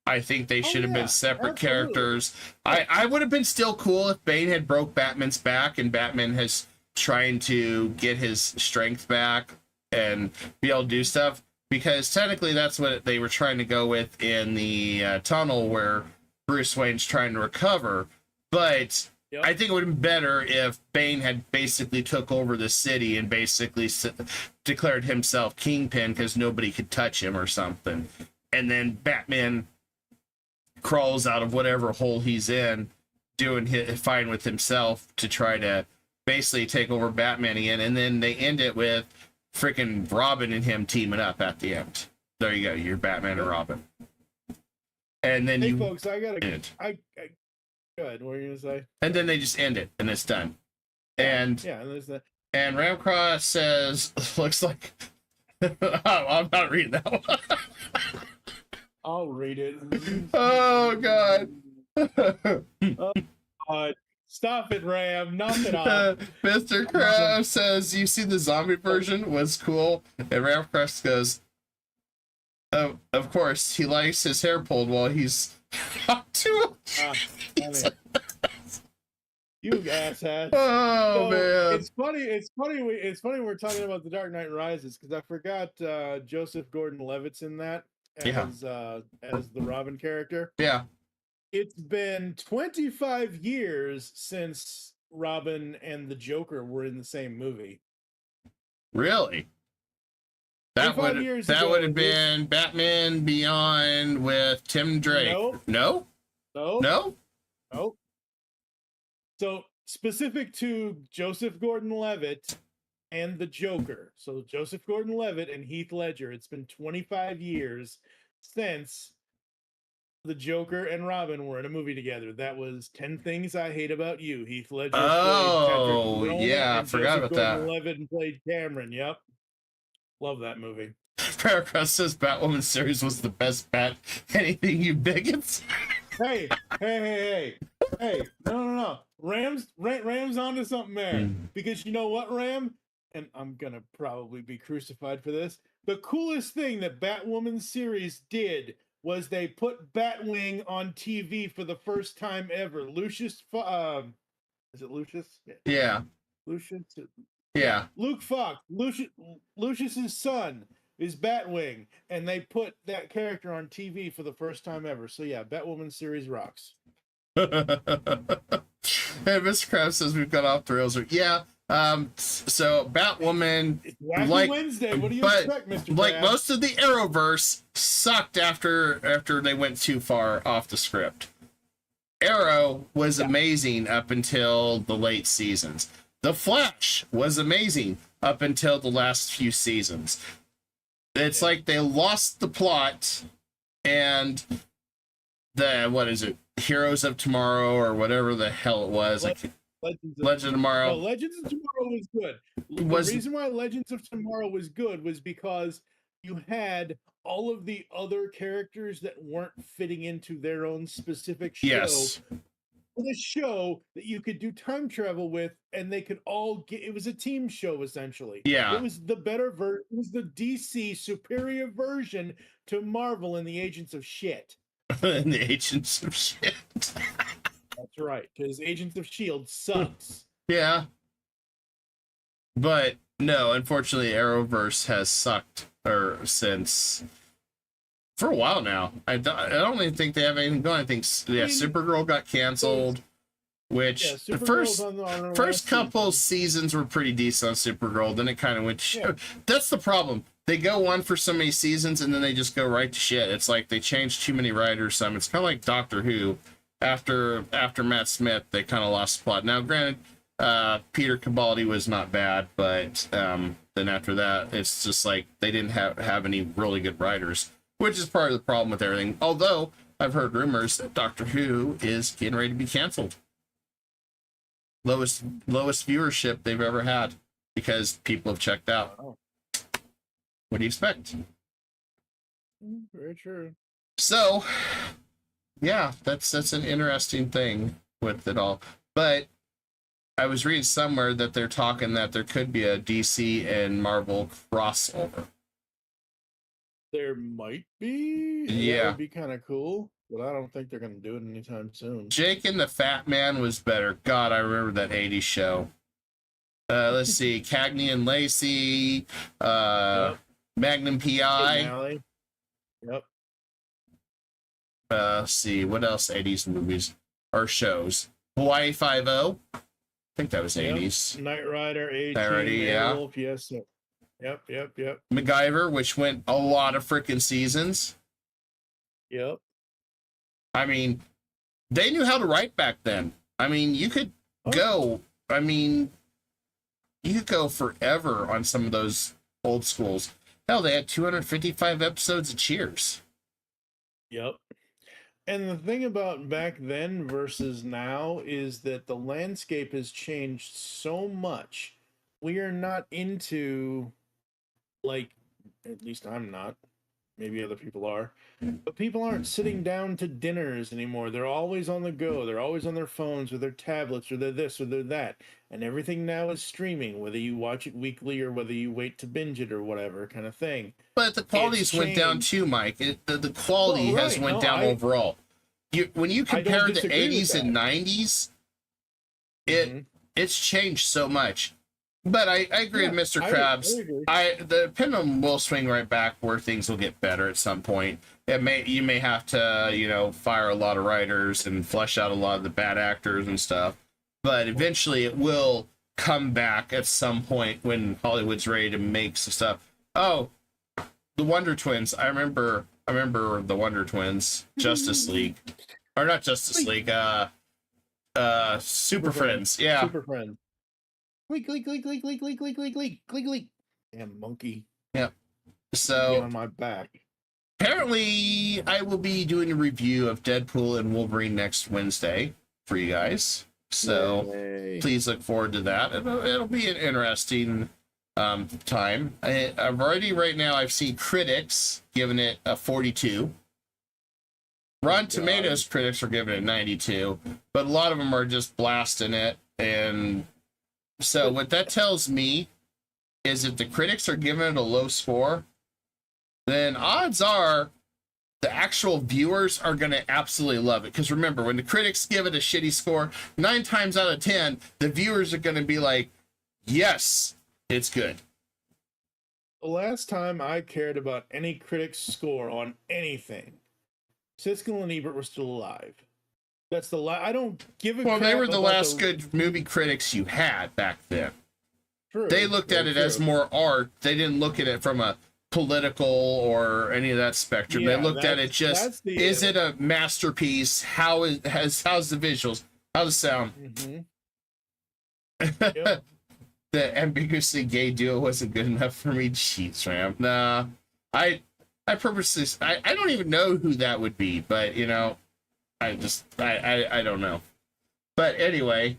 I think they should have been separate characters. I would have been still cool if Bane had broke Batman's back and Batman has trying to get his strength back and be able to do stuff, because technically that's what they were trying to go with in the tunnel where Bruce Wayne's trying to recover. But I think it would have been better if Bane had basically took over the city and basically declared himself Kingpin because nobody could touch him or something. And then Batman crawls out of whatever hole he's in, doing fine with himself to try to basically take over Batman again. And then they end it with freaking Robin and him teaming up at the end. There you go. You're Batman and Robin. And then folks, I gotta go ahead. What are you gonna say? And then they just end it, and it's done. And and Ramcross says, "Looks like." Oh, I'm not reading that one. I'll read it. Oh God! Stop it, Ram! Knock it off. Mr. Krabs says, "You see the zombie version was cool," and Ramcross goes, "Of course, he likes his hair pulled while he's." You asshat. Oh man, it's funny we're talking about The Dark Knight Rises, because I forgot Joseph Gordon-Levitt's in that as the Robin character. Yeah, it's been 25 years since Robin and the Joker were in the same movie. Really? That would have been Batman Beyond with Tim Drake. No. So specific to Joseph Gordon-Levitt and the Joker. So Joseph Gordon-Levitt and Heath Ledger. It's been 25 years since the Joker and Robin were in a movie together. That was 10 Things I Hate About You. Heath Ledger played yeah, I forgot about that. Gordon-Levitt played Cameron. Yep. Love that movie. Paragraph says Batwoman series was the best Bat. Anything, you bigots? Hey. No. Ram's onto something there. Because you know what, Ram? And I'm gonna probably be crucified for this. The coolest thing that Batwoman series did was they put Batwing on TV for the first time ever. Lucius, is it Lucius? Yeah. Lucius. Yeah. Luke Fox, Lucius's son, is Batwing, and they put that character on TV for the first time ever. So yeah, Batwoman series rocks. Hey, Mr. Krabs says we've got off the rails. Yeah. So Batwoman, Wacky Wednesday. What do you expect, Mr. Like Krabs? most of the Arrowverse sucked after they went too far off the script. Arrow was amazing up until the late seasons. The Flash was amazing up until the last few seasons. It's like they lost the plot, and Heroes of Tomorrow or whatever the hell it was. Legends of Tomorrow. No, Legends of Tomorrow was good. The reason why Legends of Tomorrow was good was because you had all of the other characters that weren't fitting into their own specific show. Yes. A show that you could do time travel with, and they could all get. It was a team show essentially. Yeah, it was the better version. It was the DC superior version to Marvel and the Agents of Shit. And the Agents of Shit. That's right, because Agents of Shield sucks. Yeah, but no, unfortunately, Arrowverse has sucked since. For a while now. I don't even think they have anything going. I think Supergirl got canceled, which the first couple seasons were pretty decent on Supergirl. Then it kind of went. That's the problem. They go on for so many seasons and then they just go right to shit. It's like they changed too many writers. It's kind of like Doctor Who. After Matt Smith, they kind of lost the plot. Now, granted, Peter Capaldi was not bad, but then after that, it's just like they didn't have any really good writers. Which is part of the problem with everything. Although, I've heard rumors that Doctor Who is getting ready to be canceled. Lowest viewership they've ever had because people have checked out. What do you expect? Very true. So, yeah, that's an interesting thing with it all. But I was reading somewhere that they're talking that there could be a DC and Marvel crossover. There might be. Yeah. That would be kind of cool, but I don't think they're going to do it anytime soon. Jake and the Fat Man was better. God, I remember that 80s show. Let's see. Cagney and Lacey, Yep. Magnum PI. Finale. Yep. Let's see. What else 80s movies or shows? Hawaii Five-0. I think that was 80s. Knight Rider, yeah. Wolf, yes. Yep. MacGyver, which went a lot of freaking seasons. Yep. I mean, they knew how to write back then. I mean, you could go. I mean, you could go forever on some of those old schools. Hell, they had 255 episodes of Cheers. Yep. And the thing about back then versus now is that the landscape has changed so much. We are not into, like, at least I'm not. Maybe other people are. But people aren't sitting down to dinners anymore. They're always on the go. They're always on their phones or their tablets or they're this or they're that. And everything now is streaming, whether you watch it weekly or whether you wait to binge it or whatever kind of thing. But the quality's went down too, Mike. The quality has went down overall. When you compare the 80s and 90s, it's changed so much. But I agree with Mr. Krabs. The pendulum will swing right back where things will get better at some point. You may have to, fire a lot of writers and flesh out a lot of the bad actors and stuff. But eventually it will come back at some point when Hollywood's ready to make some stuff. Oh, the Wonder Twins. I remember the Wonder Twins, Justice League. Or not Justice League, Super Friends. Yeah. Super Friends. Gleek. Damn monkey. Yep. So on my back. Apparently I will be doing a review of Deadpool and Wolverine next Wednesday for you guys. So please look forward to that. It'll be an interesting time. I've seen critics giving it a 42. Rotten Tomatoes critics are giving it 92, but a lot of them are just blasting it. And so what that tells me is if the critics are giving it a low score, then odds are the actual viewers are going to absolutely love it. Because remember, when the critics give it a shitty score, 9 times out of 10, the viewers are going to be like, yes, it's good. The last time I cared about any critic's score on anything, Siskel and Ebert were still alive. That's the I don't give a crap. Well, they were the last good movie critics you had back then. True. They looked at it as more art. They didn't look at it from a political or any of that spectrum. They looked at it just, is it a masterpiece? How's the visuals? How's the sound? Yep. The ambiguously gay duo wasn't good enough for me. Jeez, Ram. Nah, I purposely, I don't even know who that would be, but I don't know. But anyway,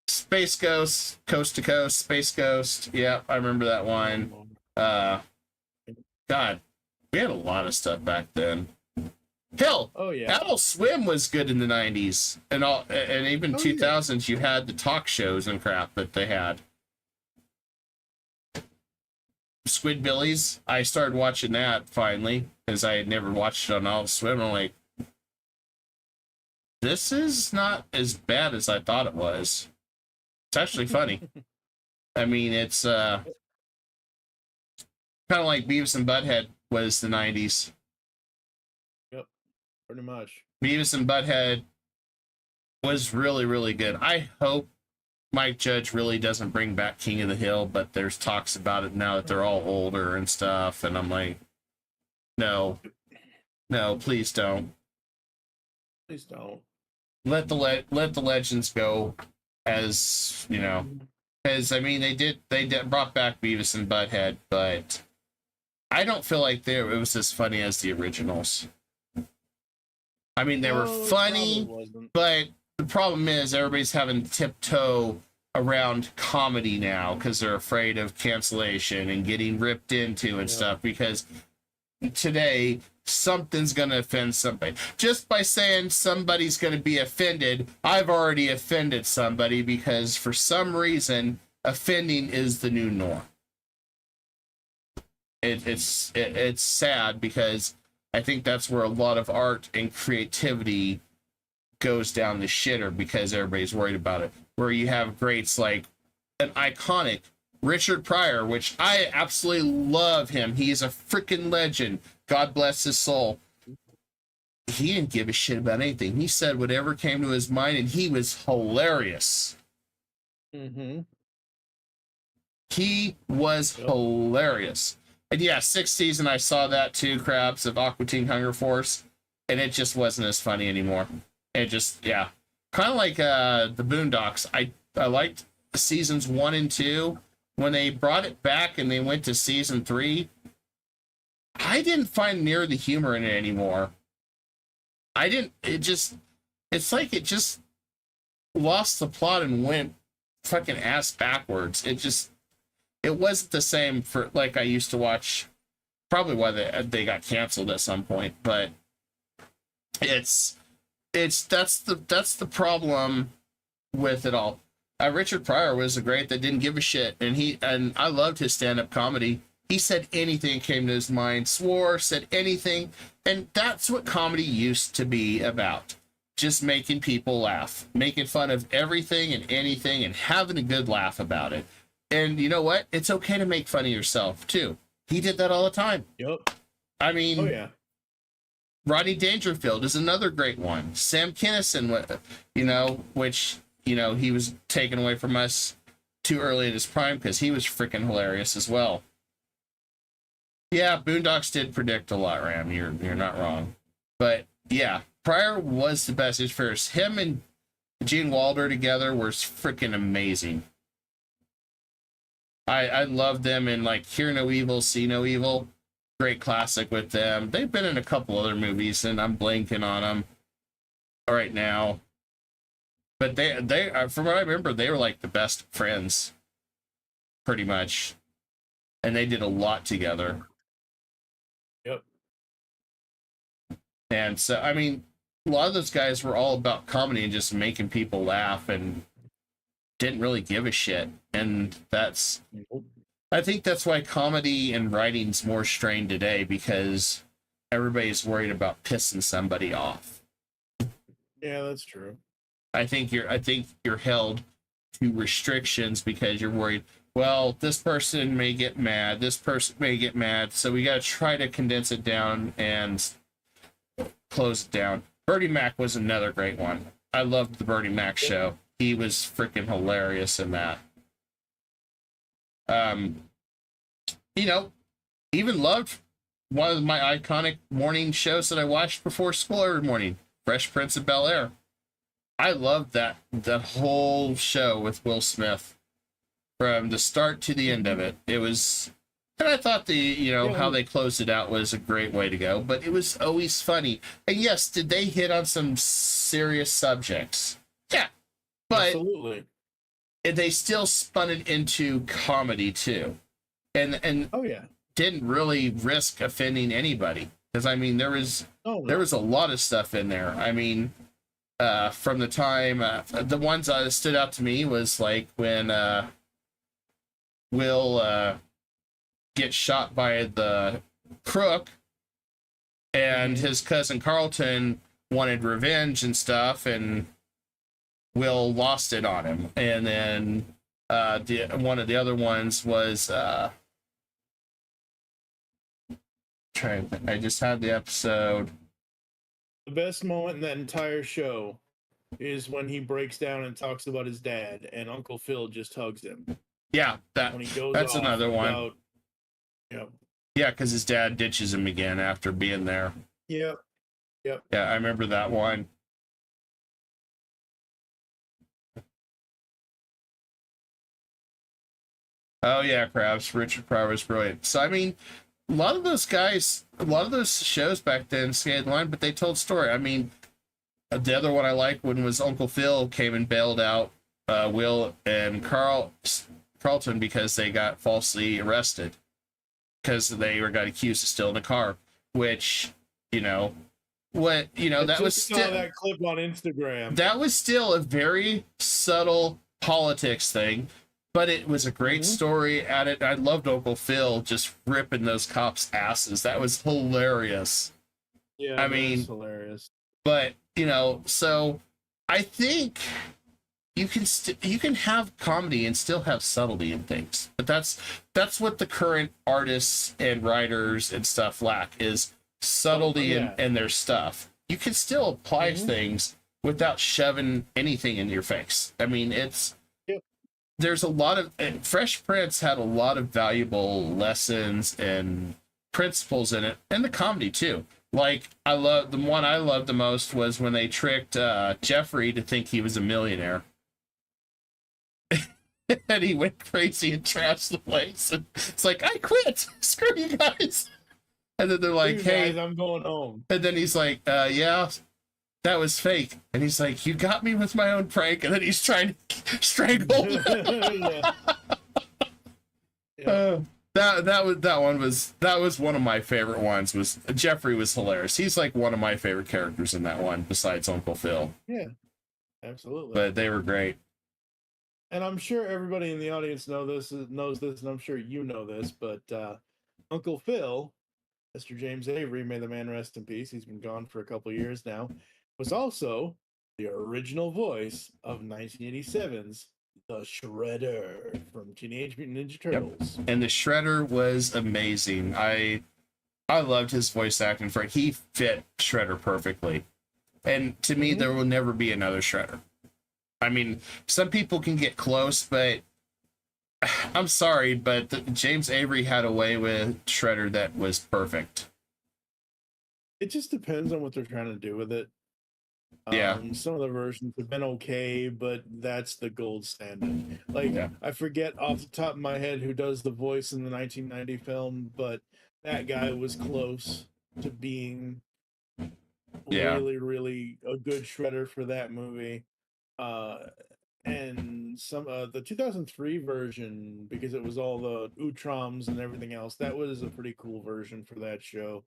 Space Ghost, Coast to Coast, Space Ghost. Yeah, I remember that one. God, we had a lot of stuff back then. Hell, Adult Swim was good in the 90s and even 2000s. You had the talk shows and crap that they had. Squidbillies, I started watching that finally because I had never watched it on Adult Swim. I'm like, this is not as bad as I thought it was. It's actually funny. I mean, it's kind of like Beavis and Butthead was the 90s. Yep, pretty much. Beavis and Butthead was really, really good. I hope Mike Judge really doesn't bring back King of the Hill, but there's talks about it now that they're all older and stuff, and I'm like, no, please don't. Please don't. Let the legends go, as because I mean they brought back Beavis and Butthead, but I don't feel like it was as funny as the originals. I mean, they were funny, but the problem is everybody's having to tiptoe around comedy now because they're afraid of cancellation and getting ripped into and stuff, because today, something's going to offend somebody. Just by saying somebody's going to be offended, I've already offended somebody, because for some reason, offending is the new norm. It's sad, because I think that's where a lot of art and creativity goes down the shitter, because everybody's worried about it. Where you have greats like an iconic Richard Pryor, which I absolutely love him. He is a freaking legend. God bless his soul. He didn't give a shit about anything. He said whatever came to his mind, and he was hilarious. Mm-hmm. He was hilarious. And yeah, 6th season, I saw that too, Krabs, of Aqua Teen Hunger Force, and it just wasn't as funny anymore. It just, yeah. Kind of like the Boondocks. I liked seasons 1 and 2. When they brought it back and they went to season 3, I didn't find near the humor in it anymore. It's like it just lost the plot and went fucking ass backwards. It wasn't the same for like I used to watch. Probably why they got canceled at some point, but that's the problem with it all. Richard Pryor was a great that didn't give a shit, and I loved his stand-up comedy. He said anything came to his mind, swore, said anything, and that's what comedy used to be about. Just making people laugh, making fun of everything and anything, and having a good laugh about it. And you know what? It's okay to make fun of yourself too. He did that all the time. Yep. I mean, oh yeah. Rodney Dangerfield is another great one. Sam Kinison, which he was taken away from us too early in his prime, because he was freaking hilarious as well. Yeah, Boondocks did predict a lot, Ram. You're not wrong. But yeah, Pryor was the best. His first. Him and Gene Wilder together were freaking amazing. I love them in like Hear No Evil, See No Evil. Great classic with them. They've been in a couple other movies, and I'm blanking on them right now. But they from what I remember, they were like the best friends, pretty much, and they did a lot together. Yep. And so, I mean, a lot of those guys were all about comedy and just making people laugh, and didn't really give a shit. And I think that's why comedy and writing's more strained today, because everybody's worried about pissing somebody off. Yeah, that's true. I think you're held to restrictions because you're worried, well, this person may get mad, this person may get mad, so we got to try to condense it down and close it down. Bertie Mac was another great one. I loved the Bertie Mac show. He was freaking hilarious in that. Even loved one of my iconic morning shows that I watched before school every morning, Fresh Prince of Bel-Air. I loved that whole show with Will Smith from the start to the end of it. It was, and I thought how they closed it out was a great way to go, but it was always funny. And yes, did they hit on some serious subjects? Yeah, but absolutely. They still spun it into comedy too. And oh yeah, didn't really risk offending anybody, because I mean there was a lot of stuff in there. I mean, from the time the ones that stood out to me was like when Will gets shot by the crook, and his cousin Carlton wanted revenge and stuff, and Will lost it on him. And then one of the other ones was I just had the episode. The best moment in that entire show is when he breaks down and talks about his dad, and Uncle Phil just hugs him. Yeah, that's another one. Yep. Yeah, because his dad ditches him again after being there. Yep. Yeah, I remember that one. Oh yeah, Krabs. Richard Pryor was brilliant. So I mean, a lot of those guys, a lot of those shows back then skated the line, but they told story. I mean, the other one I liked when was Uncle Phil came and bailed out Will and Carlton because they got falsely arrested because they got accused of stealing a car. which, that was saw still that clip on Instagram. that was still a very subtle politics thing, but it was a great story at it. I loved Uncle Phil just ripping those cops' asses. That was hilarious. Yeah, I mean, hilarious. But so I think you can have comedy and still have subtlety in things. But that's what the current artists and writers and stuff lack is subtlety in their stuff. You can still apply things without shoving anything in your face. I mean, there's a lot of Fresh Prince had a lot of valuable lessons and principles in it, and the comedy too. Like the one I loved the most was when they tricked Jeffrey to think he was a millionaire. And he went crazy and trashed the place. And it's like, I quit. Screw you guys. And then they're like, hey, guys, I'm going home. And then he's like, yeah, that was fake. And he's like, you got me with my own prank. And then he's trying to strangle him. That was one of my favorite ones. Was Jeffrey was hilarious. He's like one of my favorite characters in that one, besides Uncle Phil. Yeah, absolutely. But they were great. And I'm sure everybody in the audience knows this, and I'm sure you know this, but Uncle Phil, Mr. James Avery, may the man rest in peace, he's been gone for a couple years now, was also the original voice of 1987's The Shredder from Teenage Mutant Ninja Turtles. Yep. And the Shredder was amazing. I loved his voice acting for it. He fit Shredder perfectly. And to me, there will never be another Shredder. I mean, some people can get close, but I'm sorry, but James Avery had a way with Shredder that was perfect. It just depends on what they're trying to do with it. Some of the versions have been okay, but that's the gold standard. I forget off the top of my head who does the voice in the 1990 film, but that guy was close to being really, really a good Shredder for that movie. And some the 2003 version, because it was all the Utroms and everything else, that was a pretty cool version for that show.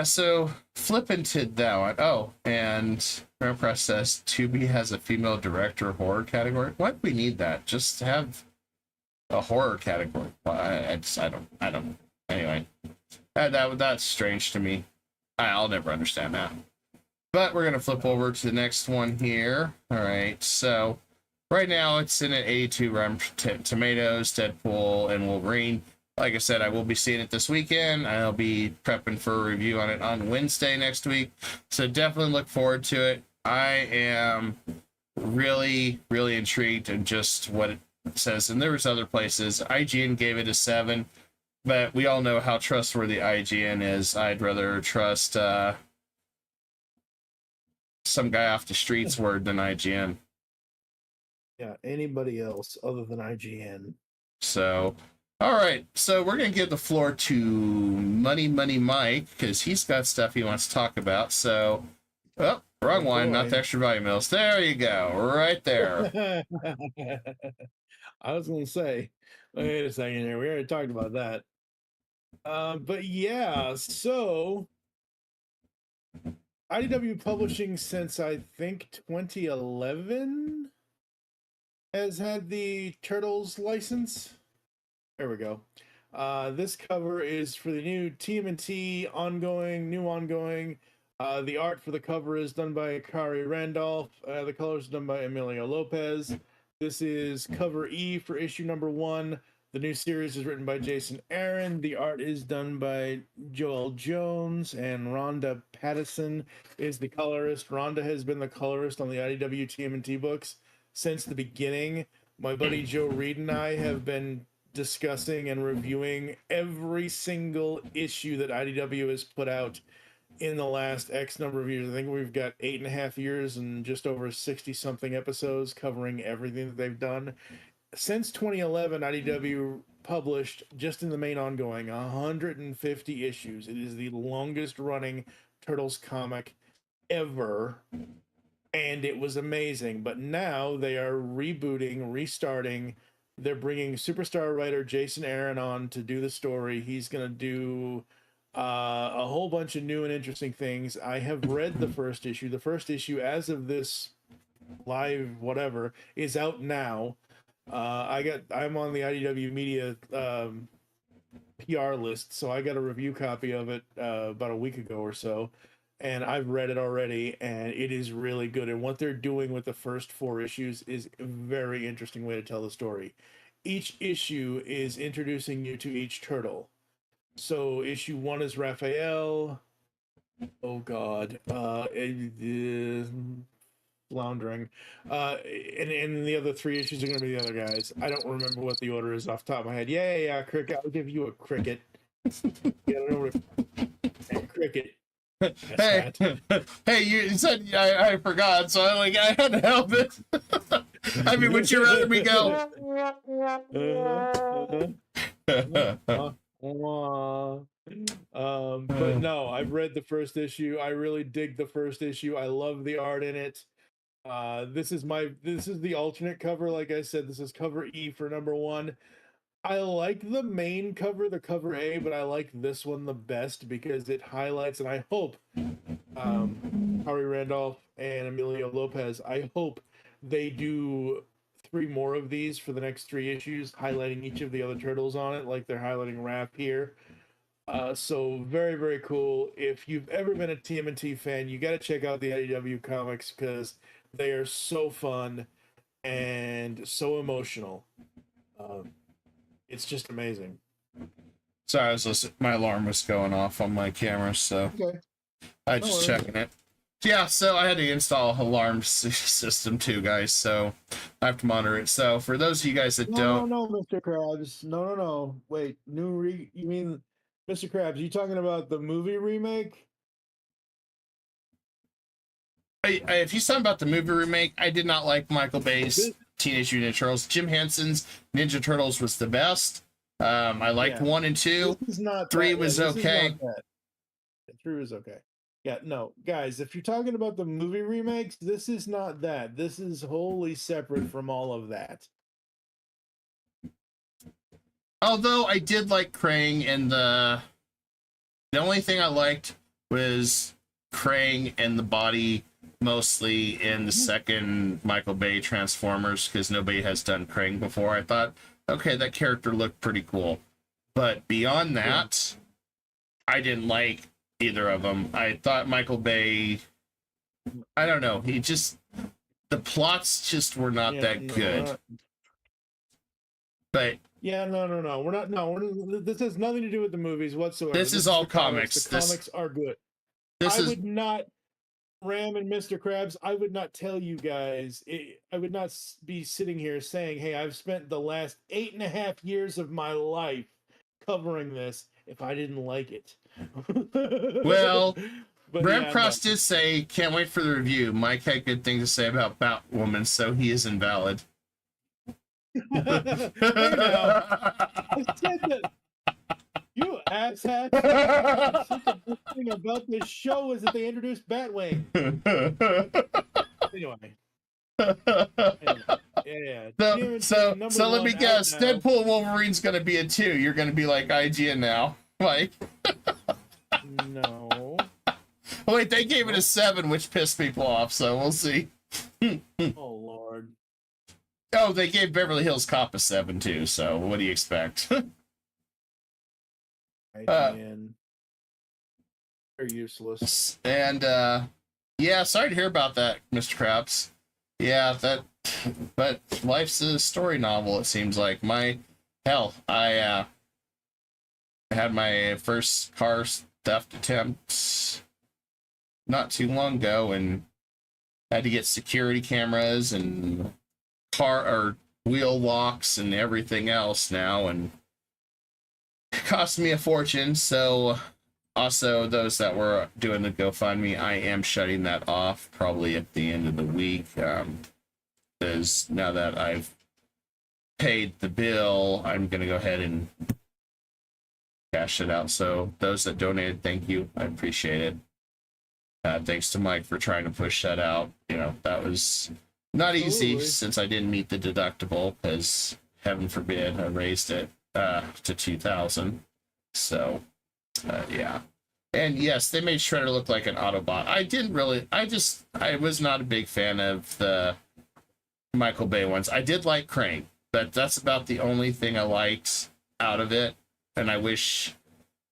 So flipping to that one. Oh, and Press says Tubi has a female director horror category. Why do we need that? Just have a horror category. I don't. Anyway, that's strange to me. I'll never understand that. But we're going to flip over to the next one here. All right. So right now it's in at 82 Rotten Tomatoes, Deadpool, and Wolverine. Like I said, I will be seeing it this weekend. I'll be prepping for a review on it on Wednesday next week. So definitely look forward to it. I am really, really intrigued in just what it says. And there was other places. IGN gave it a 7. But we all know how trustworthy IGN is. I'd rather trust... some guy off the streets word than IGN. Yeah, anybody else other than IGN. So, all right. So we're going to give the floor to Money Mike, because he's got stuff he wants to talk about. So, wrong one, not the extra value mills. There you go, right there. I was going to say, wait a second here. We already talked about that. But yeah, so... IDW Publishing since I think 2011 has had the Turtles license. There we go. This cover is for the new TMNT ongoing. The art for the cover is done by Kari Randolph. The colors are done by Emilio Lopez. This is cover E for issue number 1. The new series is written by Jason Aaron. The art is done by Joel Jones, and Rhonda Pattison is the colorist. Rhonda has been the colorist on the IDW TMNT books since the beginning. My buddy Joe Reed and I have been discussing and reviewing every single issue that IDW has put out in the last X number of years. I think we've got 8.5 years and just over 60-something episodes covering everything that they've done. Since 2011, IDW published, just in the main ongoing, 150 issues. It is the longest running Turtles comic ever, and it was amazing. But now they are rebooting, restarting They're bringing superstar writer Jason Aaron on to do the story. He's going to do a whole bunch of new and interesting things. I have read the first issue. The first issue, as of this live whatever, is out now. I'm on the IDW Media PR list, so I got a review copy of it about a week ago or so, and I've read it already, and it is really good. And what they're doing with the first 4 issues is a very interesting way to tell the story. Each issue is introducing you to each turtle. So issue 1 is Raphael. Oh God, floundering. And the other 3 issues are going to be the other guys. I don't remember what the order is off the top of my head. Yeah, cricket. I'll give you a cricket. Cricket. Hey, hey, you said I forgot, so I had to help it. I mean, would you rather me go? But no, I've read the first issue. I really dig the first issue. I love the art in it. This is the alternate cover. Like I said, this is cover E for number 1. I like the main cover, the cover A, but I like this one the best because it highlights, and I hope Harry Randolph and Emilio Lopez, I hope they do 3 more of these for the next 3 issues, highlighting each of the other turtles on it, like they're highlighting Raph here. So very, very cool. If you've ever been a TMNT fan, you got to check out the IDW comics because they are so fun and so emotional. It's just amazing. Sorry, I was listening. My alarm was going off on my camera, so I just checking it. Yeah, so I had to install an alarm system too, guys. So I have to monitor it. So for those of you guys that don't, no, Mr. Krabs, no. Wait, you mean Mr. Krabs? You talking about the movie remake? If you're talking about the movie remake, I did not like Michael Bay's Teenage Mutant Ninja Turtles. Jim Henson's Ninja Turtles was the best. I liked 1 and 2. 3 was okay. 3 was okay. Yeah, no, guys, if you're talking about the movie remakes, this is not that. This is wholly separate from all of that. Although I did like Krang, and the only thing I liked was Krang and the body mostly in the second Michael Bay Transformers, because nobody has done Krang before. I thought, okay, that character looked pretty cool. But beyond that, I didn't like either of them. I thought Michael Bay, I don't know, the plots just were not that good. But yeah, no. This has nothing to do with the movies whatsoever. This is all comics. The comics are good. Would not, Ram and Mr. Krabs, I would not tell you guys, I would not be sitting here saying, hey, I've spent the last 8.5 years of my life covering this if I didn't like it. Well, Ram Cross did say, can't wait for the review. Mike had good things to say about Batwoman, so he is invalid. I said that. You asshat. The thing about this show is that they introduced Batwing. Anyway. Yeah. So let me guess. Deadpool Wolverine's going to be a 2. You're going to be like IGN now. Mike. No. Oh, wait, they gave it a 7, which pissed people off, so we'll see. Oh, Lord. Oh, they gave Beverly Hills Cop a 7, too, so what do you expect? IGN. They're useless. And, yeah, sorry to hear about that, Mr. Krabs. Yeah, but life's a story novel, it seems like. I had my first car theft attempt not too long ago, and had to get security cameras and wheel locks and everything else now, and it cost me a fortune. So also, those that were doing the GoFundMe, I am shutting that off probably at the end of the week, because now that I've paid the bill, I'm going to go ahead and cash it out. So those that donated, thank you. I appreciate it. Thanks to Mike for trying to push that out. You know, that was not easy since I didn't meet the deductible, because heaven forbid, I raised it to 2,000. So, yeah. And yes, they made Shredder look like an Autobot. I was not a big fan of the Michael Bay ones. I did like Krang, but that's about the only thing I liked out of it. And I wish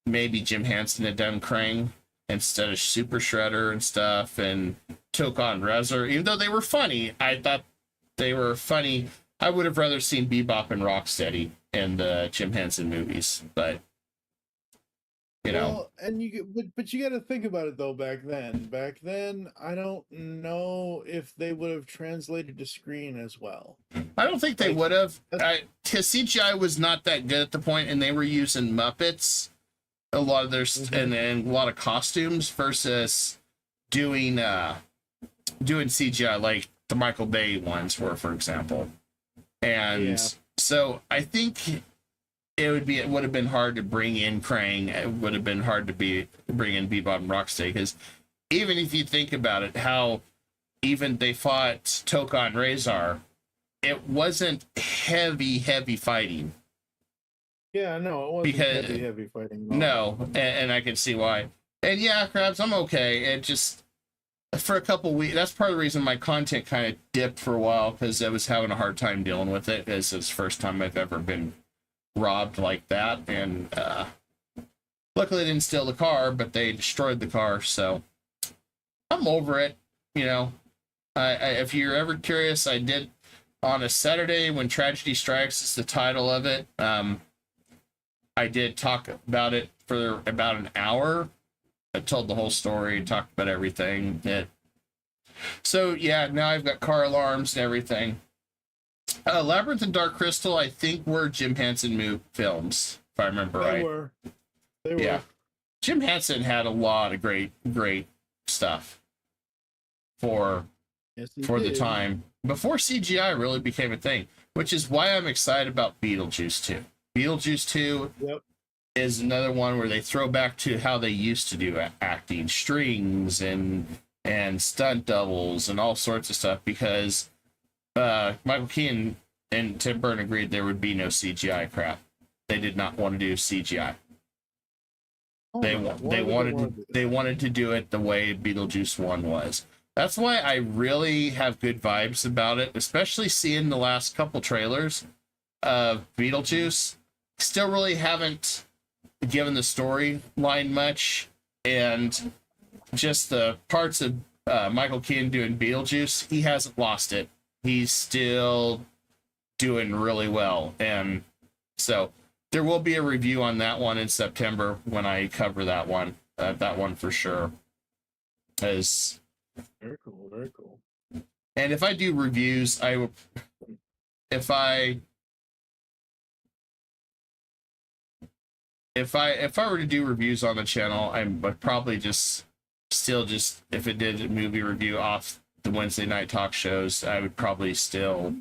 maybe Jim Henson had done Krang instead of Super Shredder and stuff, and took on Rezzer. Even though they were funny, I thought they were funny. I would have rather seen Bebop and Rocksteady in the Jim Henson movies, but and but you got to think about it though. Back then, I don't know if they would have translated to screen as well. I don't think they would have. Because CGI was not that good at the point, and they were using Muppets a lot of their and a lot of costumes versus doing CGI like the Michael Bay ones were, for example. And so I think it would have been hard to bring in Krang. It would have been hard to bring in Bebop and Rocksteady, because even if you think about it, how even they fought Tokon Razor, it wasn't heavy fighting. Yeah, no, it wasn't heavy fighting. No, and I can see why. And yeah, Krabs, I'm okay. It just, for a couple weeks, that's part of the reason my content kind of dipped for a while, because I was having a hard time dealing with it. It's the first time I've ever been robbed like that, and luckily they didn't steal the car, but they destroyed the car, so I'm over it. If you're ever curious, I did on a Saturday When Tragedy Strikes is the title of it. I did talk about it for about an hour. I told the whole story, talked about everything. So yeah, now I've got car alarms and everything. Labyrinth and Dark Crystal, I think, were Jim Henson films, if I remember right. They were. Yeah. Jim Henson had a lot of great stuff for the time, before CGI really became a thing, which is why I'm excited about Beetlejuice 2. Beetlejuice 2 is another one where they throw back to how they used to do acting, strings and stunt doubles and all sorts of stuff, because Michael Keaton and Tim Burton agreed there would be no CGI crap. They did not want to do CGI. They wanted to do it the way Beetlejuice 1 was. That's why I really have good vibes about it, especially seeing the last couple trailers of Beetlejuice. Still really haven't given the storyline much, and just the parts of Michael Keaton doing Beetlejuice, he hasn't lost it. He's still doing really well, and so there will be a review on that one in September when I cover that one. That one for sure. Is very cool. And if I do reviews, I will. If I were to do reviews on the channel, I would probably just if it did a movie review off the Wednesday night talk shows, I would probably still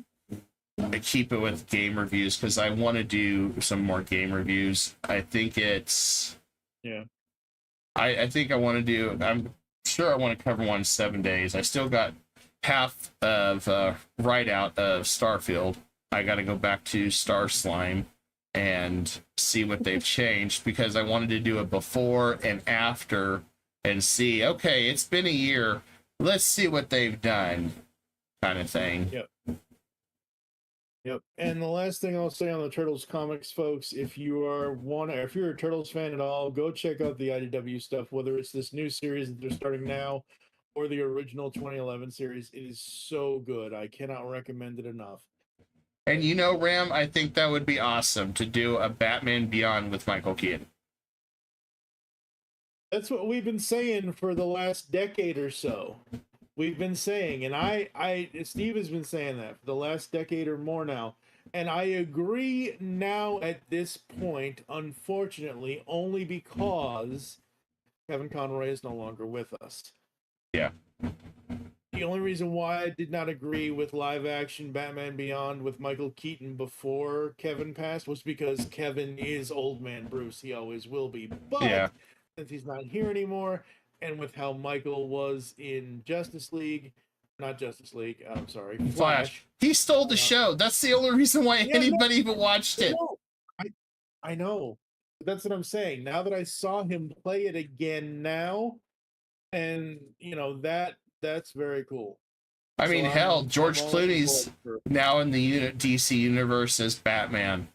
keep it with game reviews, because I want to do some more game reviews. I think it's I think I want to do. I'm sure I want to cover one in 7 days. I still got half of write out of Starfield. I got to go back to Star Slime and see what they've changed, because I wanted to do a before and after and see, okay, it's been a year, let's see what they've done, kind of thing. Yep. And the last thing I'll say on the Turtles comics, folks, if you're a Turtles fan at all, go check out the IDW stuff, whether it's this new series that they're starting now or the original 2011 series. It is so good. I cannot recommend it enough. And Ram, I think that would be awesome to do a Batman Beyond with Michael Keaton. That's what we've been saying for the last decade or so. We've been saying, and Steve has been saying that for the last decade or more now. And I agree now at this point, unfortunately, only because Kevin Conroy is no longer with us. Yeah. The only reason why I did not agree with live action Batman Beyond with Michael Keaton before Kevin passed was because Kevin is old man Bruce. He always will be. But since he's not here anymore, and with how Michael was in Justice League, not Justice League. I'm sorry, Flash. He stole the show. That's the only reason why anybody even watched it. No, I know. That's what I'm saying. Now that I saw him play it again now, and that's very cool. I mean, So hell, I'm George all looking Clooney's forward now in the DC universe as Batman.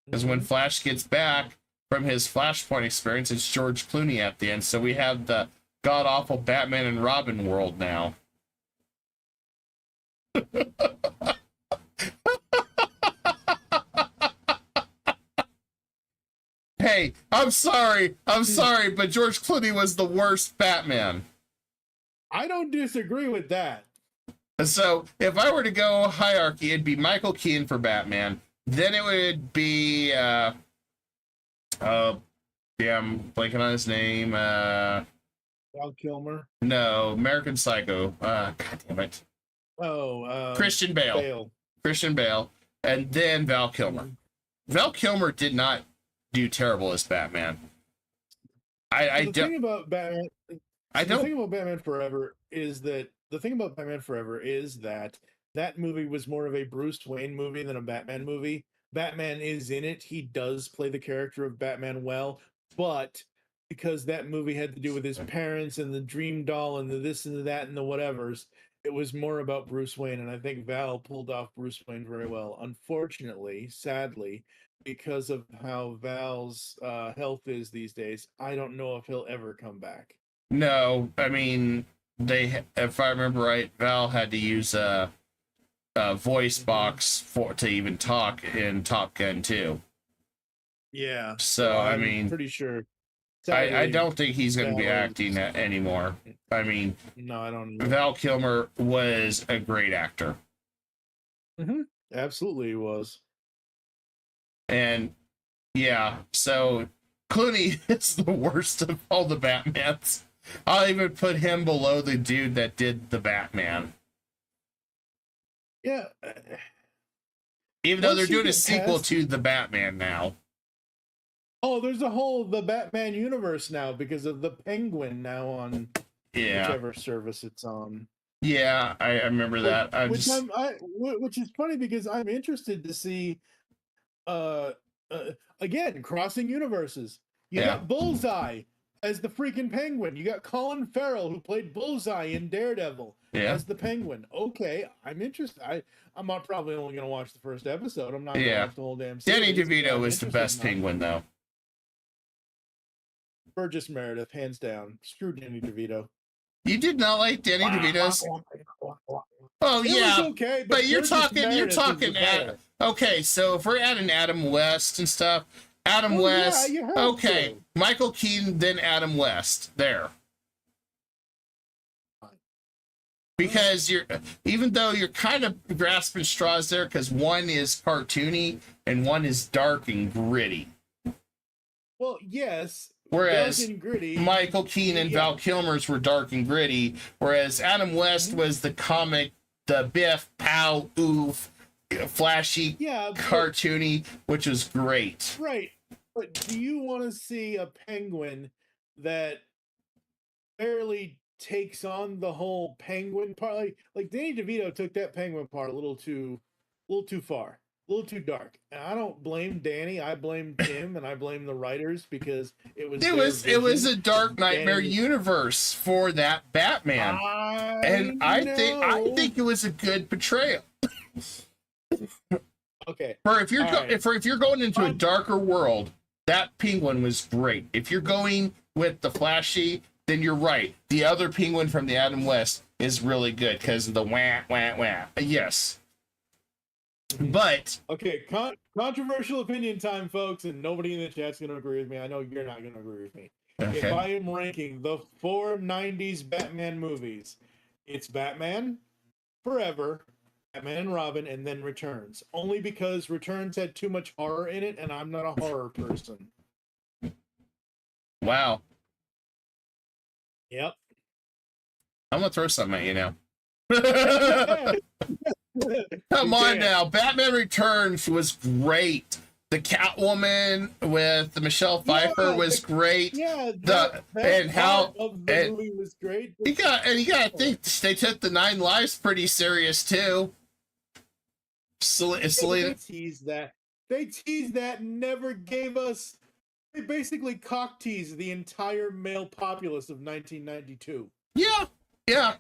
Because when Flash gets back from his Flashpoint experience, it's George Clooney at the end. So we have the god-awful Batman and Robin world now. Hey, I'm sorry, but George Clooney was the worst Batman. I don't disagree with that. So if I were to go hierarchy, it'd be Michael Keaton for Batman. Then it would be I'm blanking on his name. Val Kilmer. No, American Psycho. God damn it. Christian Bale. Christian Bale, and then Val Kilmer. Val Kilmer did not do terrible as Batman. The thing about Batman Forever is that that movie was more of a Bruce Wayne movie than a Batman movie. Batman is in it. He does play the character of Batman well, but because that movie had to do with his parents and the dream doll and the this and the that and the whatevers, it was more about Bruce Wayne, and I think Val pulled off Bruce Wayne very well. Unfortunately, sadly, because of how Val's health is these days, I don't know if he'll ever come back. No, I mean, if I remember right, Val had to use a voice box to even talk in Top Gun 2. Yeah. So, I mean, pretty sure. Sadly, I don't think he's going to be acting anymore. I mean, no, I don't. Val Kilmer was a great actor. Absolutely, he was. And yeah, so Clooney is the worst of all the Batmans. I'll even put him below the dude that did the Batman. Yeah. Even though they're doing a sequel to the Batman now. Oh, there's the Batman universe now because of the Penguin now on whichever service it's on. Yeah, I remember that. Which is funny because I'm interested to see again, crossing universes. You got Bullseye as the freaking Penguin. You got Colin Farrell, who played Bullseye in Daredevil, as the Penguin. Okay, I'm interested. I'm not probably only going to watch the first episode. I'm not going to watch the whole damn series. Danny DeVito was the best Penguin, though. Burgess Meredith, hands down. Screw Danny DeVito. You did not like Danny DeVito's? Oh yeah, okay, but you're talking. Okay, so if we're adding Adam West and stuff, West. Yeah, okay, Michael Keaton, then Adam West. There. Because even though you're kind of grasping straws there, because one is cartoony and one is dark and gritty. Well, yes. Whereas dark and gritty, Michael Keaton and Val Kilmer's were dark and gritty, whereas Adam West was the comic, the biff, pow, oof, flashy, cartoony, which was great. Right. But do you want to see a Penguin that barely takes on the whole Penguin part? Like Danny DeVito took that Penguin part a little too far. A little too dark. And I don't blame Danny. I blame Tim and I blame the writers because it was a dark nightmare universe for that Batman. I think it was a good portrayal. Okay. If you're going into a darker world, that Penguin was great. If you're going with the flashy, then you're right. The other Penguin from the Adam West is really good because of the wah wah wah. Yes. But okay, controversial opinion time, folks, and nobody in the chat's going to agree with me. I know you're not going to agree with me. Okay. If I am ranking the 4 90s Batman movies, it's Batman Forever, Batman and Robin, and then Returns. Only because Returns had too much horror in it, and I'm not a horror person. Wow. Yep. I'm going to throw something at you now. Come on now. Batman Returns was great. the Catwoman with the Michelle Pfeiffer was great. Yeah, The and how of the movie was great. you gotta think they took the 9 Lives pretty serious too. They teased that. They teased that and never gave us. They basically cock teased the entire male populace of 1992. Yeah.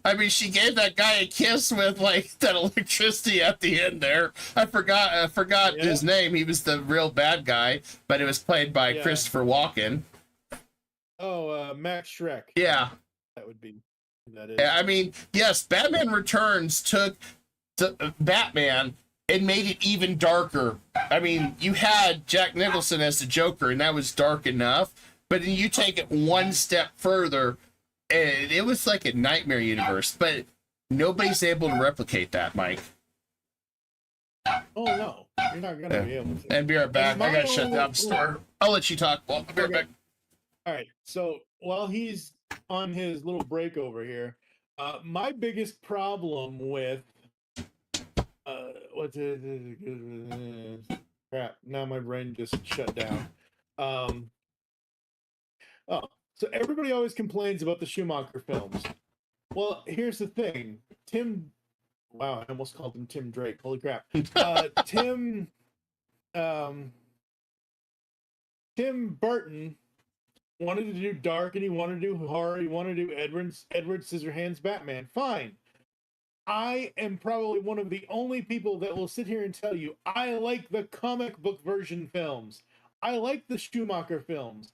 I mean, she gave that guy a kiss with like that electricity at the end there. I forgot his name. He was the real bad guy, but it was played by Christopher Walken. Oh, Max Schreck. Yeah. That would be. That is. Yeah, I mean, yes, Batman Returns took Batman and made it even darker. I mean, you had Jack Nicholson as the Joker, and that was dark enough. But then you take it one step further, and it was like a nightmare universe. But nobody's able to replicate that, Mike. Oh no, you're not gonna be able to. And be right back. I gotta shut down the store. I'll let you talk. Well, I'll be right back. All right. So while he's on his little break over here, my biggest problem with crap. Now my brain just shut down. So everybody always complains about the Schumacher films. Well, here's the thing. Wow, I almost called him Tim Drake. Holy crap. Tim Burton wanted to do dark and he wanted to do horror. He wanted to do Edward Scissorhands Batman. Fine. I am probably one of the only people that will sit here and tell you I like the comic book version films. I like the Schumacher films.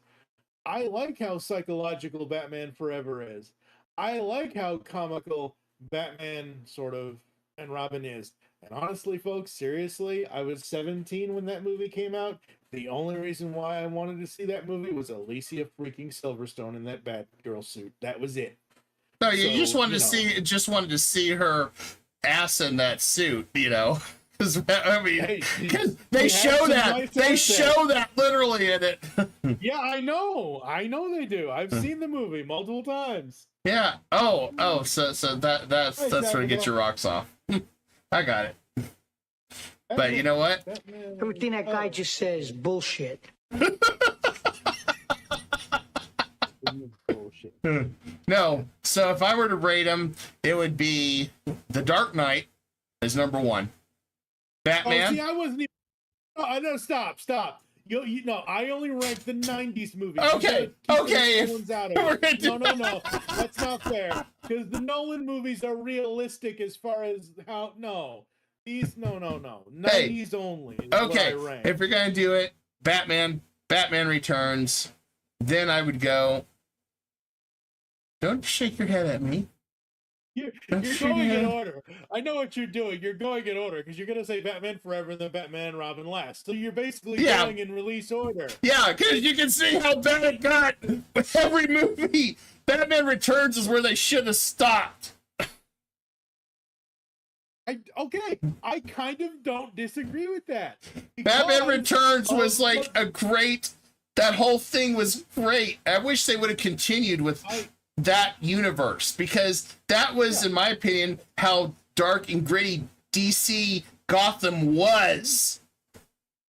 I like how psychological Batman Forever is. I like how comical Batman sort of and Robin is. And honestly, folks, seriously, I was 17 when that movie came out. The only reason why I wanted to see that movie was Alicia freaking Silverstone in that Batgirl suit. That was it. No, you just wanted to see her ass in that suit, you know. Because I mean, they show that literally in it. Yeah, I know they do. I've seen the movie multiple times. Yeah. Oh. So that's where you get your rocks off. I got it. But you know what? Everything that guy just says bullshit. No. So if I were to rate them, it would be The Dark Knight is number 1. Batman. Oh, see, I wasn't even. Oh, no, stop. You know, I only rank the 90s movies. Okay. Ones out of it. No. That's not fair. Because the Nolan movies are realistic as far as how. No. These, no. 90s only. Okay. If you're going to do it, Batman Returns, then I would go. Don't shake your head at me. You're going in order. I know what you're doing. You're going in order because you're going to say Batman Forever and then Batman and Robin last. So you're basically going in release order. Yeah, because you can see how bad it got with every movie. Batman Returns is where they should have stopped. I kind of don't disagree with that. Batman Returns was like that whole thing was great. I wish they would have continued with that universe, because that was, in my opinion, how dark and gritty DC Gotham was.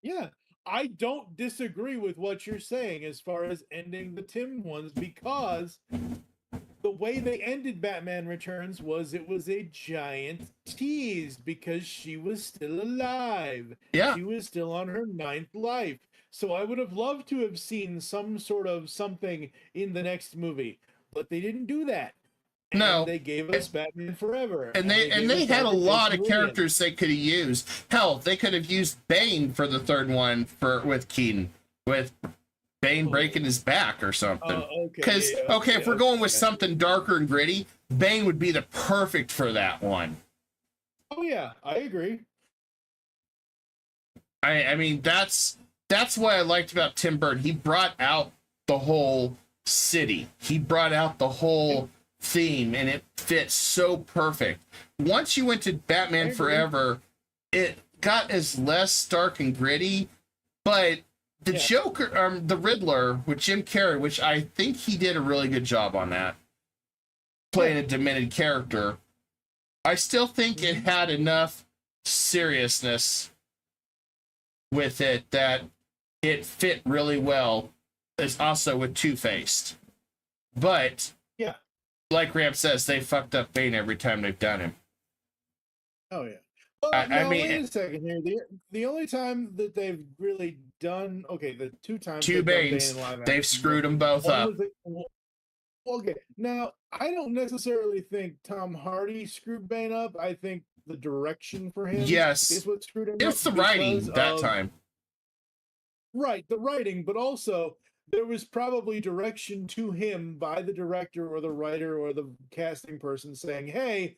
Yeah, I don't disagree with what you're saying as far as ending the Tim ones, because the way they ended Batman Returns was it was a giant tease because she was still alive. Yeah. She was still on her 9th life. So I would have loved to have seen some sort of something in the next movie. But they didn't do that. And no, they gave us Batman Forever, and they had a lot of characters they could have used. Hell, they could have used Bane for the third one with Keaton, with Bane breaking his back or something. Because if we're going with something darker and gritty, Bane would be the perfect for that one. Oh yeah, I agree. I mean that's what I liked about Tim Burton. He brought out the whole city. He brought out the whole theme, and it fits so perfect. Once you went to Batman Forever, it got as less stark and gritty, but the Joker, the Riddler with Jim Carrey, which I think he did a really good job on that, playing a demented character. I still think it had enough seriousness with it that it fit really well is also with Two-Faced. But Yeah. like Ramp says, they fucked up Bane every time they've done him. Oh yeah. Well, I mean, wait a second here. The only time that they've really done the two times two they've done Bane Banes, in live they've action, screwed them both one up. was okay. Now I don't necessarily think Tom Hardy screwed Bane up. I think the direction for him Yes, is what screwed him up. it's the writing that time. Right, the writing, but also there was probably direction to him by the director or the writer or the casting person saying, "Hey,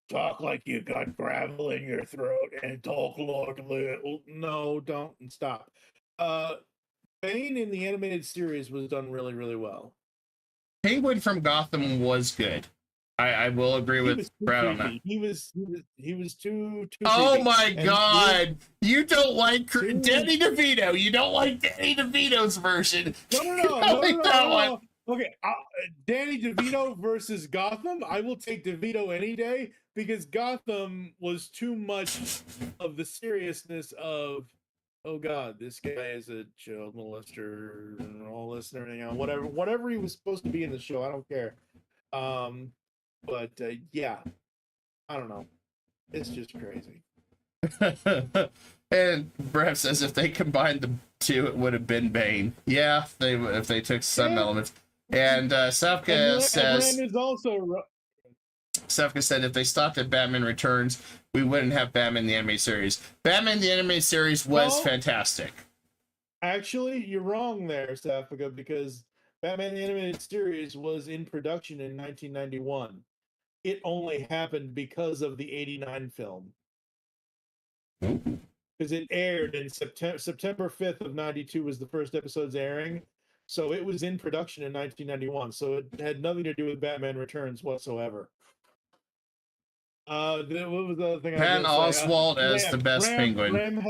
talk like you got gravel in your throat and talk like little. No, don't and stop." Bane in the animated series was done really, really well. Penguin from Gotham was good. I will agree with Brad on that. He was too Oh creepy. my And God! You don't like Too- Danny DeVito. You don't like Danny DeVito's version. No. Okay, Danny DeVito versus Gotham. I will take DeVito any day because Gotham was too much of the seriousness of, oh God, this guy is a child molester and all this and everything else. Whatever he was supposed to be in the show, I don't care. But yeah, I don't know. It's just crazy. And Brad says if they combined the two, it would have been Bane. Yeah, if they took some elements. And Safka says, Safka said if they stopped at Batman Returns, we wouldn't have Batman the Animated Series. Batman the Animated Series was fantastic. Actually, you're wrong there, Safka, because Batman the Animated Series was in production in 1991. It only happened because of the 89 film. Because it aired in September 5th of 92 was the first episode's airing. So it was in production in 1991. So it had nothing to do with Batman Returns whatsoever. What was the other thing? Pan Oswald as the best Penguin.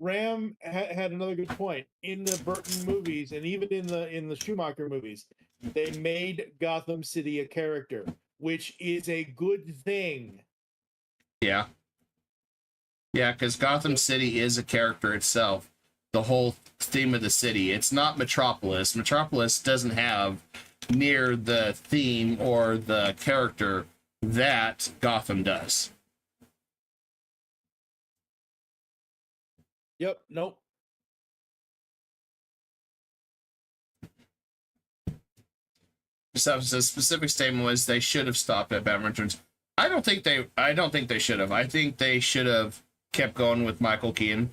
Ram had another good point. In the Burton movies and even in the Schumacher movies, they made Gotham City a character, which is a good thing. Yeah. Yeah, because Gotham City is a character itself. The whole theme of the city. It's not Metropolis. Metropolis doesn't have near the theme or the character that Gotham does. Yep. Nope. So the specific statement was they should have stopped at Batman Returns. I don't think they should have. I think they should have kept going with Michael Keaton.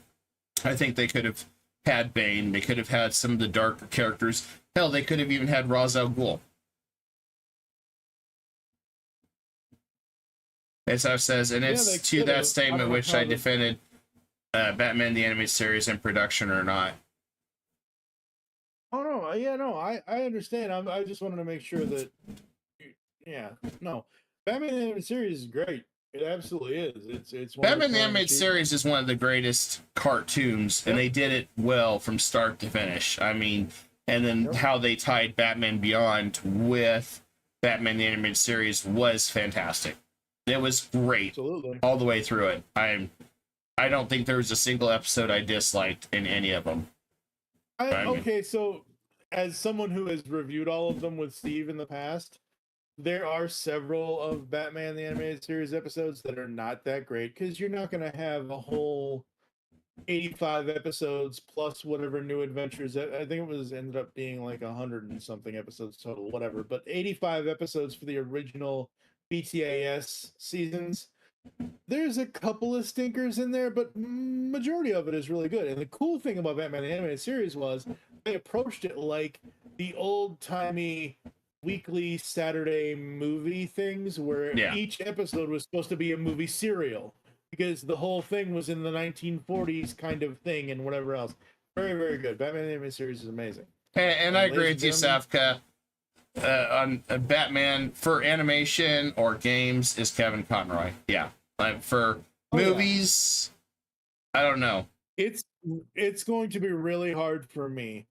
I think they could have had Bane. They could have had some of the darker characters. Hell, they could have even had Ra's al Ghul. As I says, and it's to that statement which I defended Batman the Animated Series in production or not. Oh no, yeah, no, I understand. I just wanted to make sure that, yeah, no, Batman the Animated Series is great. It absolutely is. It's Batman the Animated Series is one of the greatest cartoons, and they did it well from start to finish. I mean, and then how they tied Batman Beyond with Batman the Animated Series was fantastic. It was great all the way through it. I don't think there was a single episode I disliked in any of them. Okay, so as someone who has reviewed all of them with Steve in the past, there are several of Batman the Animated Series episodes that are not that great because you're not going to have a whole 85 episodes plus whatever new adventures. I think it was ended up being like 100 and something episodes total, whatever. But 85 episodes for the original BTAS seasons. There's a couple of stinkers in there, but majority of it is really good. And the cool thing about Batman the Animated Series was they approached it like the old-timey weekly Saturday movie things where each episode was supposed to be a movie serial because the whole thing was in the 1940s kind of thing and whatever else. Very, very good. Batman the Animated Series is amazing. And I agree with you, Safka. On Batman for animation or games is Kevin Conroy. Yeah. For movies, I don't know. It's going to be really hard for me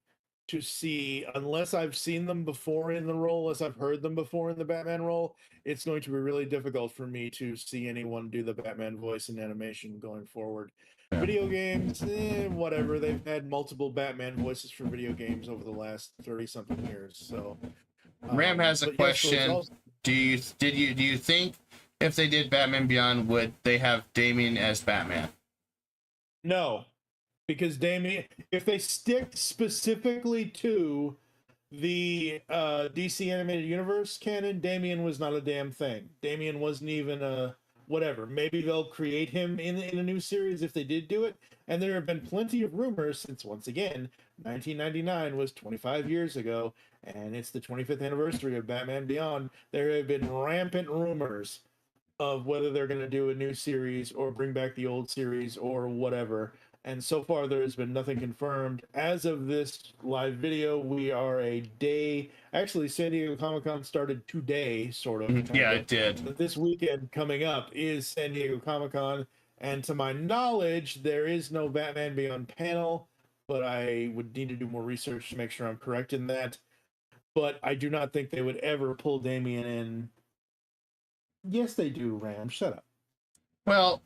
to see, unless I've seen them before in the role, unless I've heard them before in the Batman role, it's going to be really difficult for me to see anyone do the Batman voice in animation going forward. Yeah. Video games, whatever. They've had multiple Batman voices for video games over the last 30-something years. So, Ram has a but yes, so it's question. also, Do you think if they did Batman Beyond, would they have Damian as Batman? no, because Damien, if they stick specifically to the DC animated universe canon, Damian was not a damn thing. Damian wasn't even a whatever. Maybe they'll create him in a new series if they did do it. And there have been plenty of rumors since, once again, 1999 was 25 years ago, and it's the 25th anniversary of Batman Beyond. There have been rampant rumors of whether they're going to do a new series or bring back the old series or whatever. And so far, there has been nothing confirmed. As of this live video, we are a day. Actually, San Diego Comic-Con started today, sort of. Yeah, it did. But this weekend coming up is San Diego Comic-Con. And to my knowledge, there is no Batman Beyond panel, but I would need to do more research to make sure I'm correct in that. But I do not think they would ever pull Damian in. Yes, they do, Ram. Shut up. Well,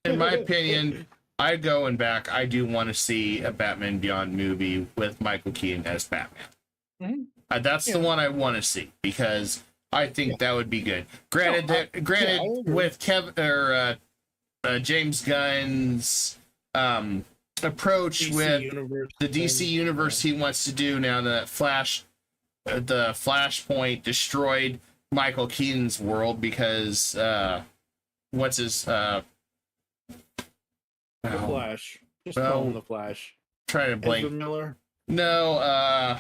in my opinion, I do want to see a Batman Beyond movie with Michael Keaton as Batman. Mm-hmm. That's the one I want to see because I think that would be good. Granted, with Kevin or James Gunn's approach DC with universe the DC universe he wants to do now that the Flashpoint destroyed Michael Keaton's world because what's his The Flash. Just Well, call him the Flash. trying to Ezra blank. Miller. No,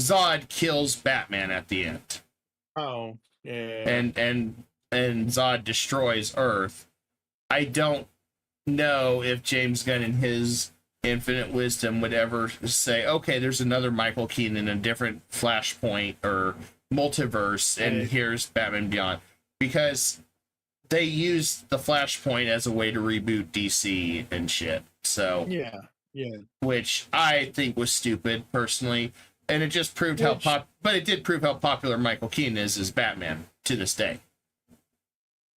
Zod kills Batman at the end. Oh, yeah. And Zod destroys Earth. I don't know if James Gunn in his infinite wisdom would ever say, okay, there's another Michael Keaton in a different Flashpoint or multiverse, and here's Batman Beyond. Because they used the Flashpoint as a way to reboot DC and shit. So yeah. which I think was stupid personally, and it just proved but it did prove how popular Michael Keaton is as Batman to this day.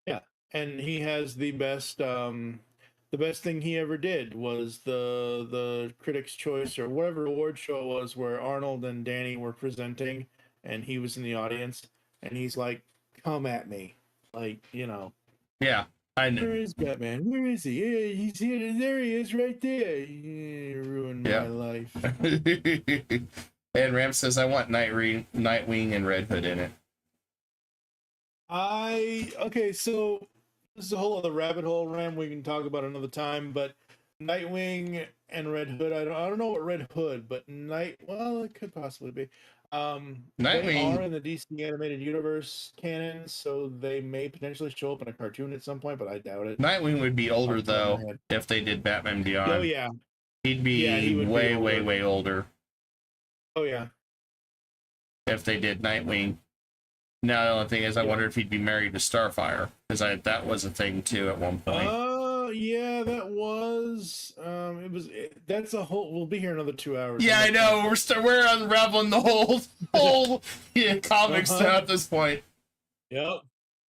Yeah, and he has the best thing he ever did was the Critics' Choice or whatever award show it was where Arnold and Danny were presenting, and he was in the audience, and he's like, "Come at me," like, you know. Yeah, I know. Where is Batman? Where is he? Yeah, he's here. There he is, right there. Yeah, ruined my life. And Ram says, I want Nightwing and Red Hood in it. Okay, so this is a whole other rabbit hole, Ram. We can talk about another time, but Nightwing and Red Hood. I don't know what Red Hood, but well, it could possibly be. Nightwing, they are in the DC animated universe canon, so they may potentially show up in a cartoon at some point, but I doubt it. Nightwing would be older though if they did Batman Beyond. Oh yeah, he'd be way older. Oh yeah, if they did Nightwing. Now the only thing is, I wonder if he'd be married to Starfire because that was a thing too at one point. Yeah, that was. That's a whole. We'll be here another 2 hours. Yeah, I know. We're unraveling the whole comics now at this point. Yep.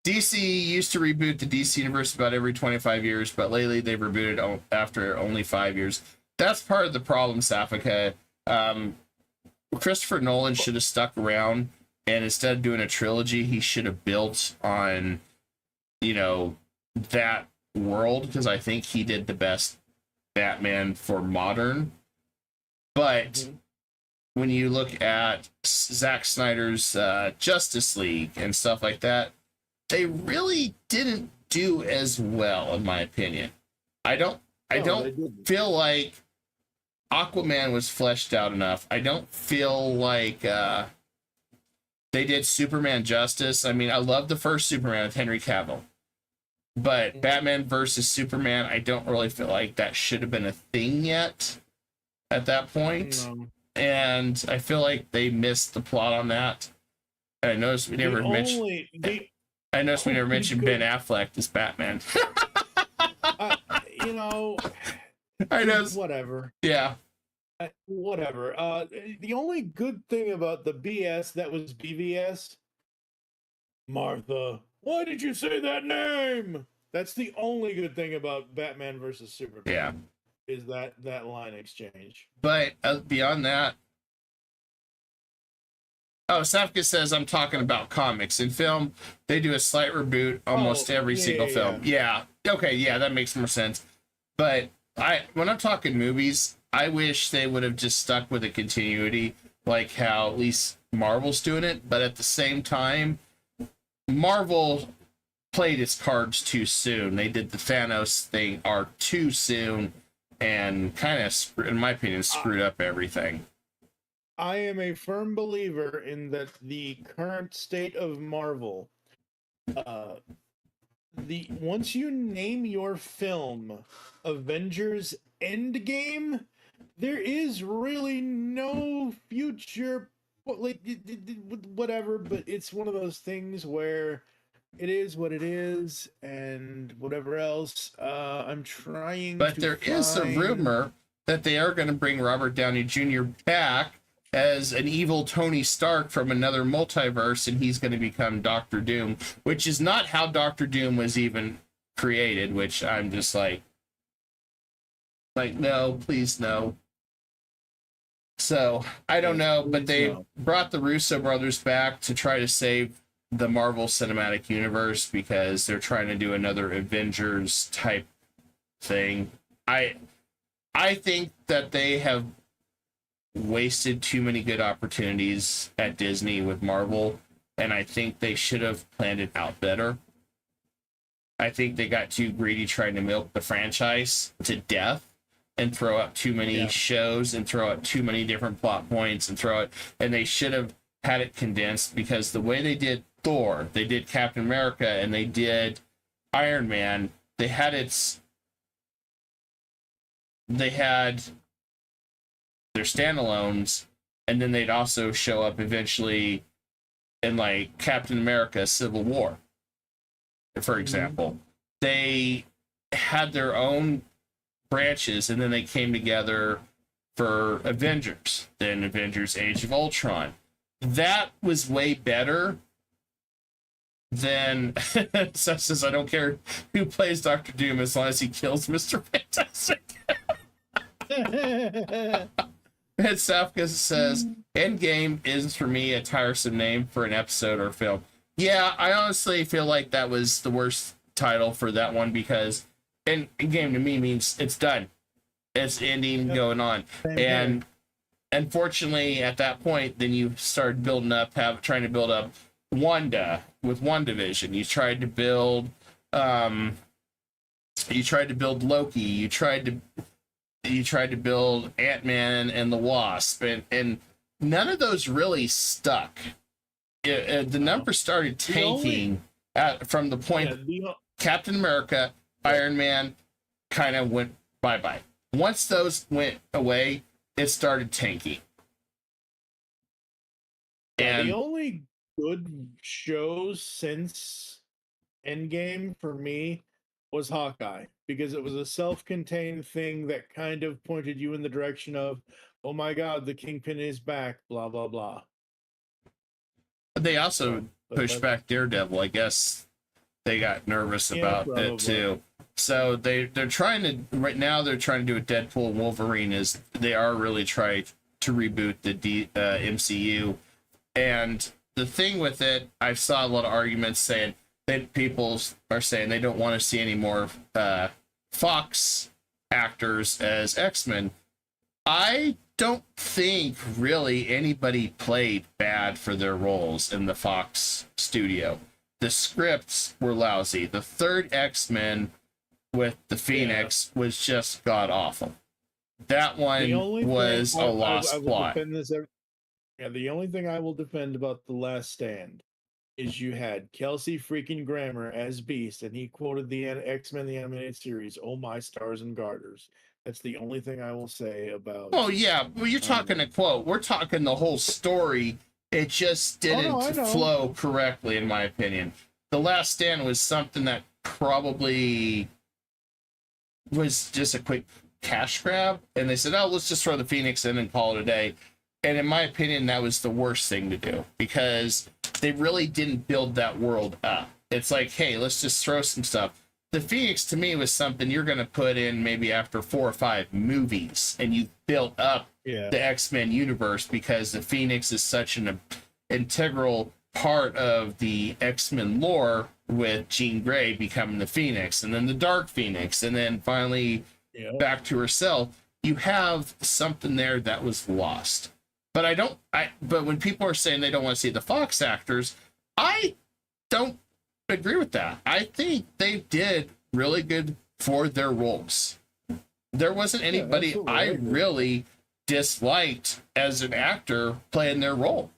DC used to reboot the DC universe about every 25 years, but lately they've rebooted after only 5 years. That's part of the problem, Safika. Christopher Nolan should have stuck around, and instead of doing a trilogy, he should have built on, that world, because I think he did the best Batman for modern. But when you look at Zack Snyder's Justice League and stuff like that, they really didn't do as well, in my opinion. I don't feel like Aquaman was fleshed out enough. I don't feel like they did Superman justice. I mean, I love the first Superman with Henry Cavill. But Batman versus Superman, I don't really feel like that should have been a thing yet at that point. No. And I feel like they missed the plot on that. And I noticed we never mentioned Ben Affleck as Batman. I know. Whatever. Yeah. Whatever. The only good thing about the BS that was BVS, Martha, why did you say that name? That's the only good thing about Batman versus Superman. Yeah. Is that line exchange. But beyond that, oh, Safka says I'm talking about comics. In film, they do a slight reboot almost every single film. Yeah. Okay, yeah, that makes more sense. But when I'm talking movies, I wish they would have just stuck with a continuity, like how at least Marvel's doing it. But at the same time, Marvel played its cards too soon. They did the Thanos thing too soon, and kind of, in my opinion, screwed up everything. I am a firm believer in that the current state of Marvel, once you name your film Avengers Endgame, there is really no future, like, whatever, but it's one of those things where it is what it is, and whatever else, I'm trying but to there is a rumor that they are going to bring Robert Downey Jr. back as an evil Tony Stark from another multiverse, and he's going to become Doctor Doom, which is not how Doctor Doom was even created, which I'm just like, no, please, no. So, I don't know, but they brought the Russo brothers back to try to save the Marvel Cinematic Universe because they're trying to do another Avengers type thing. I think that they have wasted too many good opportunities at Disney with Marvel, and I think they should have planned it out better. I think they got too greedy trying to milk the franchise to death and throw up too many shows and throw up too many different plot points and they should have had it condensed, because the way they did Thor, they did Captain America, and they did Iron Man, they had their standalones, and then they'd also show up eventually in like Captain America Civil War, for example. They had their own branches, and then they came together for Avengers, then Avengers Age of Ultron. That was way better than Seth says, I don't care who plays Doctor Doom as long as he kills Mr. Fantastic. And Safka says, Endgame is for me a tiresome name for an episode or film. Yeah, I honestly feel like that was the worst title for that one, because Endgame to me means it's done. It's ending, going on. And unfortunately, at that point, then you started building up, trying to build up Wanda with WandaVision. You tried to build Loki. You tried to build Ant-Man and the Wasp, and none of those really stuck. The numbers started tanking from the point Captain America, Iron Man kind of went bye-bye. Once those went away, it started tanking. And the only good shows since Endgame for me was Hawkeye, because it was a self-contained thing that kind of pointed you in the direction of, oh my god, the Kingpin is back, blah blah blah. They also pushed back Daredevil. I guess they got nervous about it too. So they're trying to, right now they're trying to do a Deadpool Wolverine, is they are really trying to reboot the MCU. And the thing with it, I saw a lot of arguments saying that people are saying they don't want to see any more Fox actors as X-Men. I don't think really anybody played bad for their roles in the Fox studio. The scripts were lousy. The third X-Men with the Phoenix was just god awful. That one was a lost plot. The only thing I will defend about The Last Stand is you had Kelsey freaking Grammer as Beast, and he quoted the X-Men the animated series, "Oh my stars and garters." That's the only thing I will say about. Oh yeah, well, you're talking a quote. We're talking the whole story. It just didn't flow correctly, in my opinion. The Last Stand was something that probably was just a quick cash grab, and they said, "Oh, let's just throw the Phoenix in and call it a day." And in my opinion, that was the worst thing to do, because they really didn't build that world up. It's like, hey, let's just throw some stuff. the Phoenix to me was something you're going to put in maybe after 4 or 5 movies, and you built up the X-Men universe because the Phoenix is such an integral part of the X-Men lore, with Jean Grey becoming the Phoenix, and then the Dark Phoenix, and then finally back to herself. You have something there that was lost. But but when people are saying they don't want to see the Fox actors, I don't agree with that. I think they did really good for their roles. There wasn't anybody I really disliked as an actor playing their role.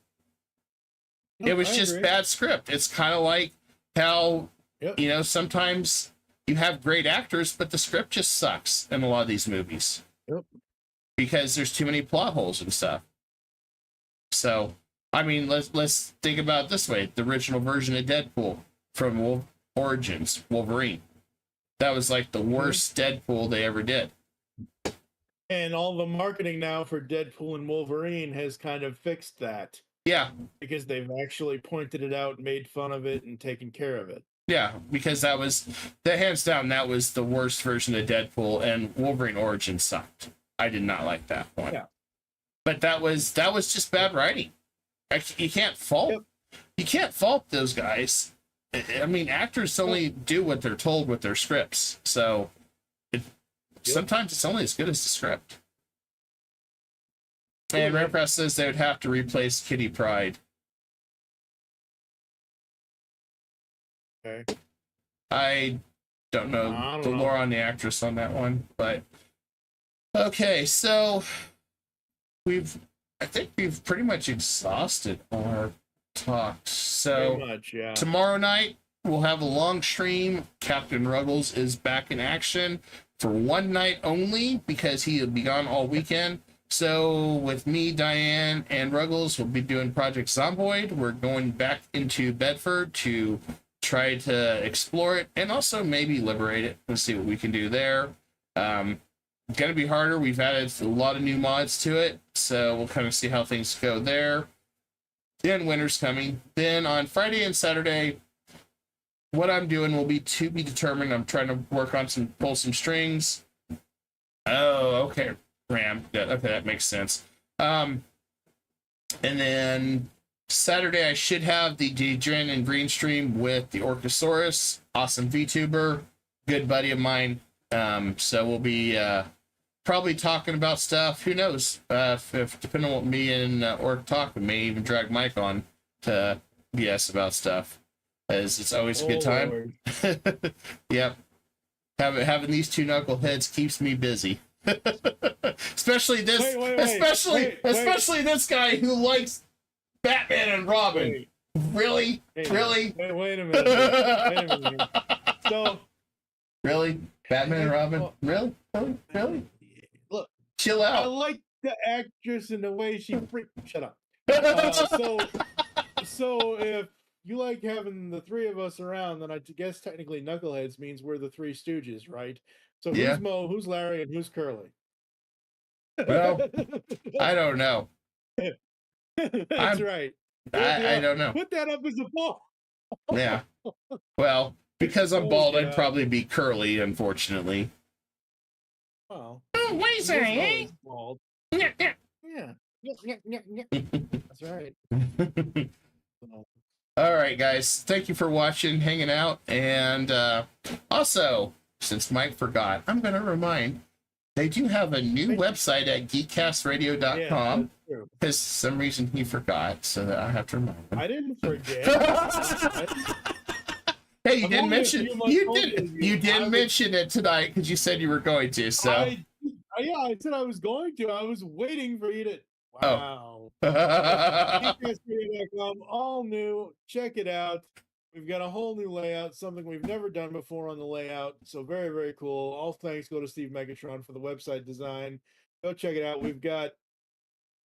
It was just bad script. It's kind of like how, you know, sometimes you have great actors, but the script just sucks in a lot of these movies. Because there's too many plot holes and stuff. So, I mean, let's think about it this way. The original version of Deadpool from Origins, Wolverine. That was like the worst Deadpool they ever did. And all the marketing now for Deadpool and Wolverine has kind of fixed that. Yeah. Because they've actually pointed it out, made fun of it, and taken care of it. Yeah, because hands down, that was the worst version of Deadpool, and Wolverine Origins sucked. I did not like that one. Yeah. But that was just bad writing. You can't fault those guys. I mean, actors only do what they're told with their scripts. So sometimes it's only as good as the script. And Redcross says they would have to replace Kitty Pryde. Okay. I don't know the lore on the actress on that one, but okay, so I think we've pretty much exhausted our talk. So tomorrow night we'll have a long stream. Captain Ruggles is back in action for one night only because he will be gone all weekend. So with me, Diane, and Ruggles, we'll be doing Project Zomboid. We're going back into Bedford to try to explore it and also maybe liberate it and see what we can do there. Gonna be harder. We've added a lot of new mods to it, so we'll kind of see how things go there. Then winter's coming. Then on Friday and Saturday, what I'm doing will be to be determined. I'm trying to work on pull some strings. Oh, okay. Ram. Yeah, okay, that makes sense. And then Saturday I should have the Dren and Green stream with the Orcosaurus, awesome VTuber, good buddy of mine. So we'll be probably talking about stuff. Who knows? If depending on what me and Orc talk, we may even drag Mike on to BS about stuff, as it's always a good time. Yep. Having these two knuckleheads keeps me busy. Especially this especially this guy who likes Batman and Robin. Really? Wait a minute. So really? Batman and Robin? Really? Look, chill out. I like the actress and the way she shut up. So if you like having the three of us around, then I guess technically Knuckleheads means we're the Three Stooges, right? So who's Mo, who's Larry, and who's Curly? Well, I don't know. That's right. I don't know. Put that up as a poll. Yeah. Well, because I'm bald, I'd probably be Curly, unfortunately. Well, what are you saying? Bald. Yeah. That's right. All right, guys. Thank you for watching, hanging out, and also, since Mike forgot, I'm going to remind they do have a new website at geekcastradio.com. Because for some reason he forgot, so that I have to remind him. I didn't forget. Hey, you didn't mention mention it tonight because you said you were going to. So I said I was going to. I was waiting for you to. Wow. geekcastradio.com, all new. Check it out. We've got a whole new layout, something we've never done before on the layout. So very, very cool. All thanks go to Steve Megatron for the website design. Go check it out. We've got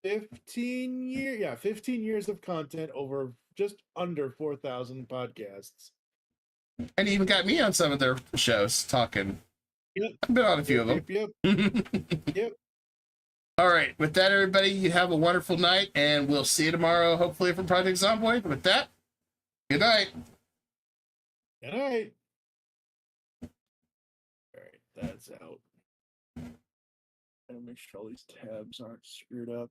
15 years of content over just under 4,000 podcasts. And even got me on some of their shows talking. Yep. I've been on a few of them. Yep. All right. With that, everybody, you have a wonderful night, and we'll see you tomorrow, hopefully, from Project Zomboid. With that, good night. Good night. that's out. And make sure all these tabs aren't screwed up.